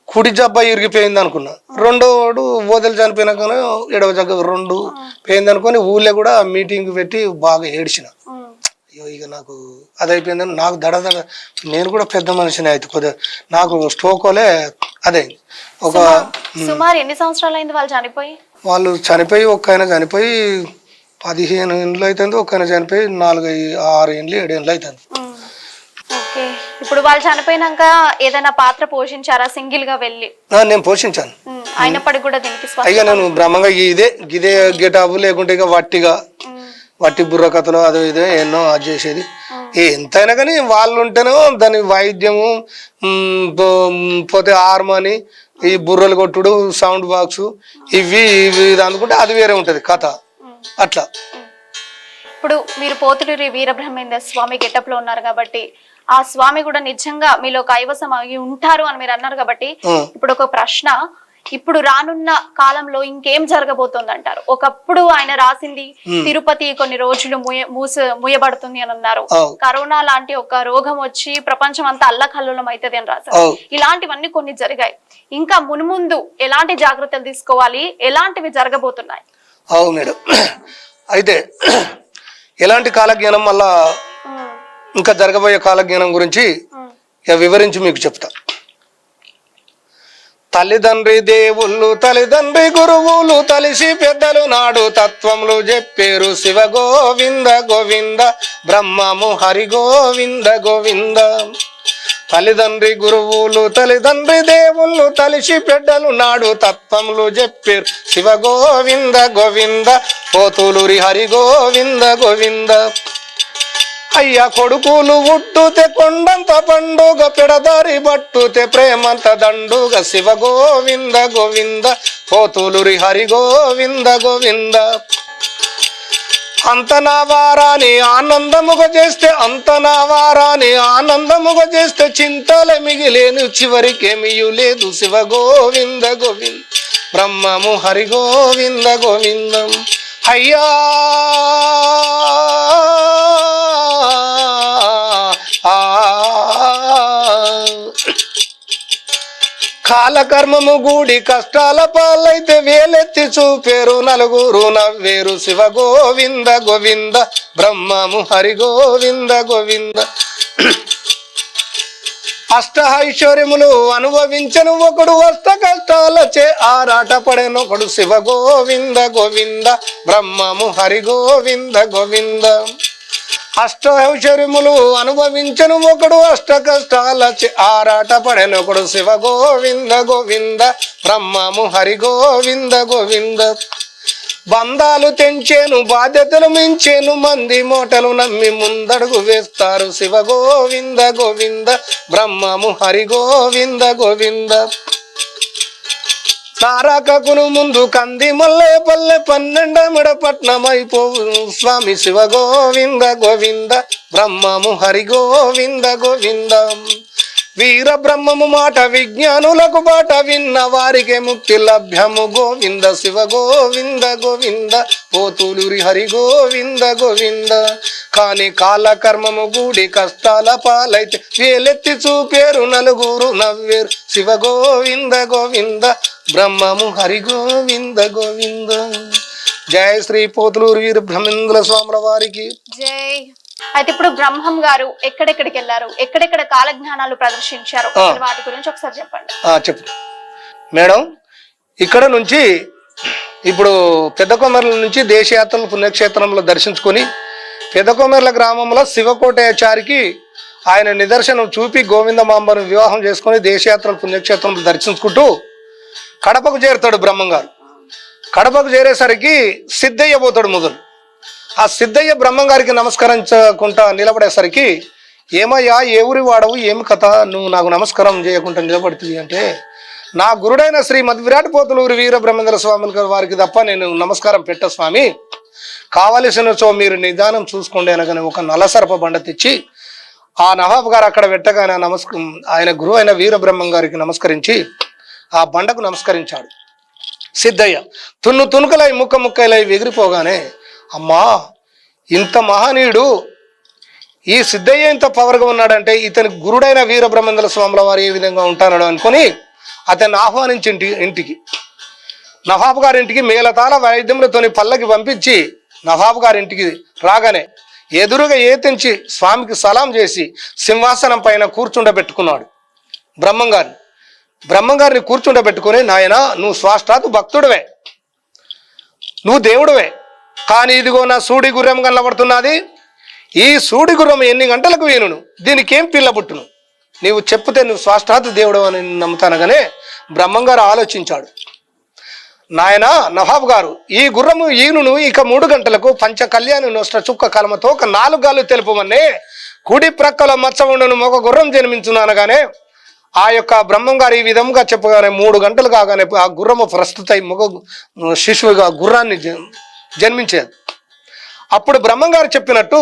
కుడి జబ్బ ఇరిగిపోయింది అనుకున్నా, రెండోడు ఓదలు చనిపోయినాక ఎడవ జగ్గ రెండు పోయింది అనుకుని ఊళ్ళో కూడా మీటింగ్ పెట్టి బాగా ఏడ్చిన. అయ్యో ఇక నాకు అది అయిపోయిందని నాకు దడ నేను కూడా పెద్ద మనిషిని అయితే కొద్దిగా నాకు స్ట్రోకోలే అదే. ఒక సుమారు ఎన్ని సంవత్సరాలు అయింది వాళ్ళు చనిపోయి? వాళ్ళు చనిపోయి ఒక్క ఆయన చనిపోయి 15 ఏళ్ళు అవుతుంది, ఒక్క ఆయన చనిపోయి 4, 6 ఏళ్ళు 7 ఏళ్ళు అవుతుంది. ఇప్పుడు వాళ్ళు చనిపోయినాక ఏదైనా పాత్ర పోషించారా సింగిల్ గా వెళ్ళి? నేను పోషించాను. అయినప్పటికీ కూడా దీనికి ఇక నేను బ్రహ్మంగా ఇదే గెటాబు లేకుంటే ఇక వట్టి బుర్ర కథలు అదో ఇదో ఎన్నో అది చేసేది. ఎంతైనా కానీ వాళ్ళు ఉంటేనో దాని వాయిద్యము పోతే హార్మోని ఈ బుర్రలు కొట్టుడు సౌండ్ బాక్స్ ఇవి అనుకుంటే అది వేరే ఉంటది కథ అట్లా. ఇప్పుడు మీరు పోతులూరి వీరబ్రహ్మేంద్ర స్వామి గెటప్ లో ఉన్నారు కాబట్టి ఆ స్వామి కూడా నిజంగా మీలో కైవసం అయి ఉంటారు అని మీరు అన్నారు కాబట్టి ఇప్పుడు ఒక ప్రశ్న, ఇప్పుడు రానున్న కాలంలో ఇంకేం జరగబోతుంది అంటారు? ఒకప్పుడు ఆయన రాసింది తిరుపతి కొన్ని రోజులు మూయబడుతుంది అని అన్నారు, కరోనా లాంటి ఒక రోగం వచ్చి ప్రపంచం అంతా అల్లకల్లోలం అవుతుంది అని రాశారు. ఇలాంటివన్నీ కొన్ని జరిగాయి. ఇంకా మున్ముందు ఎలాంటి జాగ్రత్తలు తీసుకోవాలి, ఎలాంటివి జరగబోతున్నాయి? అవును మేడం. అయితే ఎలాంటి కాలజ్ఞానం మళ్ళా ఇంకా జరగబోయే కాలజ్ఞానం గురించి వివరించి మీకు చెప్తా. తల్లిదండ్రి దేవుళ్ళు తల్లిదండ్రి గురువులు తలిసి పెద్దలు నాడు తత్వములు చెప్పేరు. శివ గోవింద గోవింద బ్రహ్మము హరి గోవింద గోవింద. తల్లిదండ్రి గురువులు తల్లిదండ్రి దేవుళ్ళు తలిసి పెద్దలు నాడు తత్వములు చెప్పేరు. శివ గోవింద గోవింద పోతులూరి హరి గోవింద గోవింద. అయ్యా కొడుకులు ఉట్టుతే కొండంత పండుగ పెడదారి బట్టుతే ప్రేమంత దండుగ. శివ గోవింద గోవింద పోతులూరి హరి గోవింద గోవింద. అంత నా వారాన్ని ఆనందముగా చేస్తే అంత నా వారాన్ని ఆనందముగా చేస్తే చింతల మిగిలేను చివరికేమియు లేదు. శివ గోవింద గోవింద బ్రహ్మము హరి గోవింద గోవిందం. అయ్యా కాలకర్మము గూడి కష్టాల పాలైతే వేలెత్తి చూపేరు నలుగురు నవ్వేరు. శివ గోవింద గోవింద బ్రహ్మము హరి గోవింద గోవింద. అష్ట ఐశ్వర్యములు అనుభవించను ఒకడు, అష్ట కష్టాలచే ఆరాట పడెనొకడు. శివ గోవింద గోవింద బ్రహ్మము హరి గోవింద గోవింద. అష్ట ఐశ్వర్యములు అనుభవించను ఒకడు, అష్ట కష్టాలచే ఆరాట పడెనొకడు. శివ గోవింద గోవింద బ్రహ్మము హరి గోవింద గోవింద. బంధాలు తెంచేను బాధ్యతలు మించేను, మంది మోటలు నమ్మి ముందడుగు వేస్తారు. శివ గోవింద గోవింద బ్రహ్మము హరి గోవింద గోవింద. నారాకకును ముందు కంది మల్లె పల్లె 12 పట్నమైపోవు స్వామి. శివ గోవింద గోవింద బ్రహ్మము హరి గోవింద గోవింద. వీర బ్రహ్మము మాట విజ్ఞానులకు బాట విన్న వారికే ముక్తి లభ్యము. గోవింద శివ గోవింద గోవింద పోతులూరి హరి గోవింద గోవింద. కాని కాలకర్మము గూడి కష్టాల పాలైతే వేలెత్తి చూపేరు నలుగురు నవ్వేరు. శివ గోవింద గోవింద బ్రహ్మము హరి గోవింద గోవింద. జయ శ్రీ పోతులూరి వీర బ్రహ్మేంద్ర స్వాముల వారికి జై. అయితే ఇప్పుడు బ్రహ్మం గారు ఎక్కడెక్కడికి వెళ్ళారు, ఎక్కడెక్కడ కాలజ్ఞానాలు ప్రదర్శించారు, అసలు వాటి గురించి ఒకసారి చెప్పండి. చెప్పు మేడం. ఇక్కడ నుంచి ఇప్పుడు పెద్ద కొమెర్ల నుంచి దేశయాత్రలు పుణ్యక్షేత్రంలో దర్శించుకొని పెద్ద కొమెర్ల గ్రామంలో శివకోటయాచారికి ఆయన నిదర్శనం చూపి గోవిందమాంబను వివాహం చేసుకొని దేశయాత్రలు పుణ్యక్షేత్రంలో దర్శించుకుంటూ కడపకు చేరుతాడు బ్రహ్మం గారు. కడపకు చేరేసరికి సిద్ధయ్య పోతాడు మొదలు. ఆ సిద్ధయ్య బ్రహ్మం గారికి నమస్కరించకుండా నిలబడేసరికి, ఏమయ్యా ఏ ఊరి వాడవు, ఏమి కథ, నువ్వు నాకు నమస్కారం చేయకుండా నిలబడుతుంది అంటే, నా గురుడైన శ్రీ మధ్విరాట్ పోతులూరి వీర బ్రహ్మేంద్ర స్వామి వారికి తప్ప నేను నమస్కారం పెట్ట స్వామి, కావలసిన చో మీరు నిదానం చూసుకోండి అనగానే ఒక నల్లసర్ప బండ తెచ్చి ఆ నవాబ్ గారు అక్కడ పెట్టగానే ఆయన గురువు అయిన వీర బ్రహ్మం గారికి నమస్కరించి ఆ బండకు నమస్కరించాడు. సిద్ధయ్య తునుకలై ముక్కలై ఎగిరిపోగానే, అమ్మా ఇంత మహనీయుడు ఈ సిద్ధయ్య ఇంత పవర్గా ఉన్నాడంటే ఇతని గురుడైన వీర బ్రహ్మేంద్ర స్వాముల వారు ఏ విధంగా ఉంటాడు అనుకొని అతన్ని ఆహ్వానించి ఇంటికి నవాబు గారింటికి మేళతాళ వాయిద్యములతోని పల్లకి పంపించి నవాబు గారింటికి రాగానే ఎదురుగా ఏతించి స్వామికి సలాం చేసి సింహాసనం పైన కూర్చుండబెట్టుకున్నాడు బ్రహ్మం గారిని కూర్చుండబెట్టుకుని, నాయన నువ్వు స్వాష్టాత్ భక్తుడివే, నువ్వు దేవుడివే, కానీ ఇదిగో నా సూడి గుర్రం కనబడుతున్నది, ఈ సూడి గుర్రం ఎన్ని గంటలకు వీనును, దీనికి ఏం పిల్ల పుట్టును, నీవు చెప్తే నువ్వు స్వాష్టాత్ దేవుడు అని నమ్ముతానగానే బ్రహ్మం గారు ఆలోచించాడు. నాయన నవాబు గారు, ఈ గుర్రము ఈనును ఇక 3 గంటలకు పంచ కళ్యాణి నోష్ట చుక్క కలమతో ఒక 4 గాలు తెలుపమనే కుడి ప్రక్కల మచ్చ ఉండను ఒక గుర్రం జన్మించును అనగానే ఆ యొక్క బ్రహ్మం గారు ఈ విధంగా చెప్పగానే 3 గంటలు కాగానే ఆ గుర్రము ప్రస్తుత మగ శిశువుగా గుర్రాన్ని జన్మించేది. అప్పుడు బ్రహ్మం గారు చెప్పినట్టు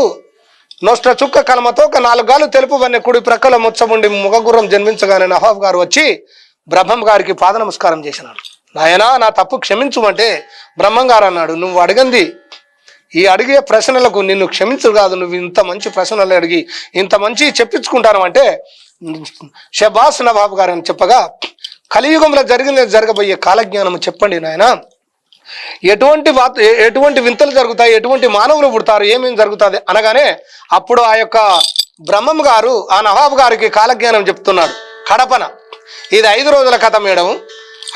నోష్ట చుక్క కలమతో ఒక 4 గాలు తెలుపువనే కుడి ప్రక్కల ముచ్చముండి మగ గుర్రం జన్మించగానే నవాబు గారు వచ్చి బ్రహ్మం గారికి పాద నమస్కారం చేసినాడు. నాయనా నా తప్పు క్షమించుమంటే బ్రహ్మం గారు అన్నాడు, నువ్వు అడిగింది ఈ అడిగే ప్రశ్నలకు నిన్ను క్షమించు కాదు, నువ్వు ఇంత మంచి ప్రశ్నలు అడిగి ఇంత మంచి చెప్పించుకుంటాను అంటే షబాస్ నవాబు గారు అని చెప్పగా, కలియుగంలో జరగబోయే కాలజ్ఞానం చెప్పండి నాయన, ఎటువంటి వింతలు జరుగుతాయి, ఎటువంటి మానవులు పుడతారు, ఏమేమి జరుగుతుంది అనగానే అప్పుడు ఆ యొక్క బ్రహ్మం గారు ఆ నవాబు గారికి కాలజ్ఞానం చెప్తున్నాడు. కడపన ఇది 5 రోజుల కథ మేడం.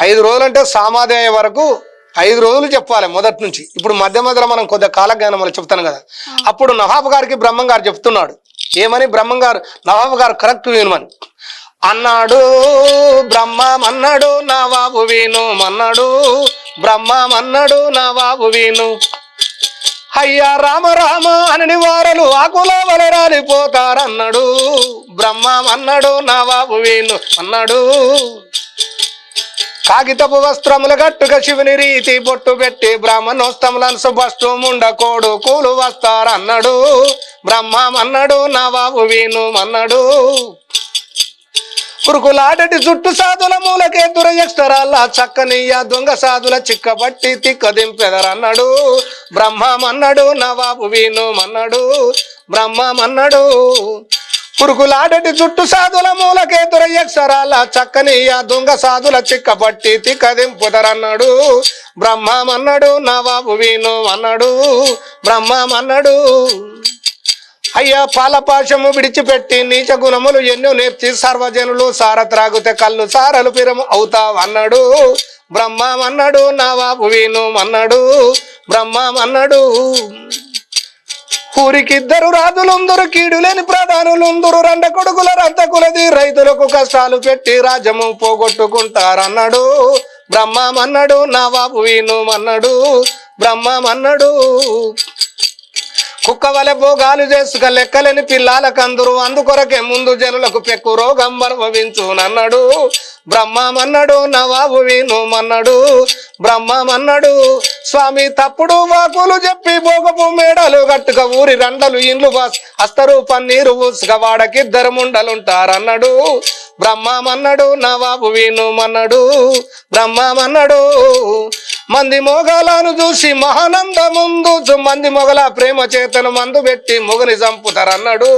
5 రోజులంటే సామాధ్యాయ వరకు 5 రోజులు చెప్పాలి మొదటి నుంచి. ఇప్పుడు మధ్యలో మనం కొద్దిగా కాలజ్ఞానం అని చెప్తాను కదా. అప్పుడు నవాబు గారికి బ్రహ్మం గారు చెప్తున్నాడు ఏమని, బ్రహ్మం గారు నవాబు గారు కరెక్ట్ వినమని అన్నాడు. బ్రహ్మం అన్నాడు నవాబు విను అన్నాడు, బ్రహ్మం అన్నాడు నవాబు విను, అయ్యా రామ రామ అనని వారలు ఆకుల వల రాలిపోతారన్నాడు. బ్రహ్మం అన్నాడు నవాబు విను అన్నాడు, కాగితపు వస్త్రముల గట్టుగా శివుని రీతి బొట్టు పెట్టి బ్రాహ్మణోస్తములను బస్టు ముండకోడు కూలు వస్తారన్నాడు. బ్రహ్మం అన్నాడు నవాబు విను అన్నాడు, కురుకులాడటి చుట్టు సాధుల మూలకే దురయక్షరాల చక్కనియ్య దొంగ సాధుల చిక్కబట్టి తిక్కదింపెదరన్నాడు. బ్రహ్మం అన్నాడు నవాబు విను అన్నాడు, బ్రహ్మం అన్నాడు, కురుకులాడటి చుట్టు సాధుల మూలకే దురయక్షరాల చక్కనియ్య దొంగ సాధుల చిక్కబట్టి తిక్కదింపుదరన్నాడు. బ్రహ్మం అన్నాడు నవాబు విను అన్నాడు, బ్రహ్మం అన్నాడు, అయ్యా పాలపాశము విడిచిపెట్టి నీచ గుణములు ఎన్నో నేర్చి సర్వజనులు సార త్రాగుతే కళ్ళు సారలు పిరము అవుతావు అన్నాడు. బ్రహ్మం అన్నాడు నవాబు విను అన్నాడు, బ్రహ్మం అన్నాడు, ఊరికిద్దరు రాజులుందరు కీడులేని ప్రధానులుందరు 2 కొడుకుల రద్దకులది రైతులకు కష్టాలు పెట్టి రాజ్యము పోగొట్టుకుంటారన్నాడు. బ్రహ్మం అన్నాడు నవాబు విను అన్నాడు, బ్రహ్మం అన్నాడు, కుక్క వలె భోగాలు చేసుక లెక్కలేని పిల్లలకందరూ అందుకొరకే ముందు జనులకు పెక్కు రోగం అనుభవించునన్నాడు. బ్రహ్మం అన్నాడు నవాబు విను అన్నాడు, బ్రహ్మం అన్నాడు, స్వామి తప్పుడు వాకులు చెప్పి భోగపు మేడలు గట్టుగా ఊరి రండలు ఇండ్లు అస్తరు పన్నీరు ఊసుక వాడకిద్దరు ముండలుంటారన్నాడు. బ్రహ్మం అన్నాడు నవాబు విను అన్నాడు, బ్రహ్మం అన్నాడు, మంది మొగలను చూసి మహానంద ముందు మంది మొగల ప్రేమ చేతను మందు పెట్టి మొగని చంపుతారన్నాడు.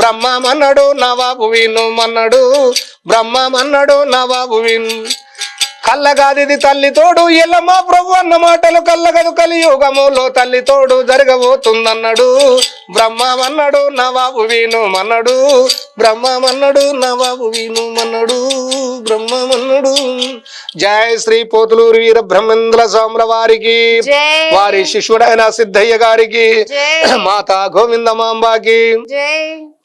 బ్రహ్మం అన్నాడు నవాబు విను అన్నాడు, బ్రహ్మం అన్నాడు నవాబు విను, కల్లగాదిది తల్లి తోడు ఎల్లమ్మ ప్రభు అన్న మాటలు కల్లగదు కలియుగములో తల్లి తోడు జరగబోతుందన్నాడు బ్రహ్మమన్నాడు నవాబు వినుమన్నాడు బ్రహ్మమన్నాడు నవాబు వినుమన్నాడు బ్రహ్మమన్నాడు. జై శ్రీ పోతులూరు వీర బ్రహ్మేంద్ర స్వాముల వారికి, జై. వారి శిష్యుడైన సిద్ధయ్య గారికి, జై. మాతా గోవిందమాంబాకి. జై.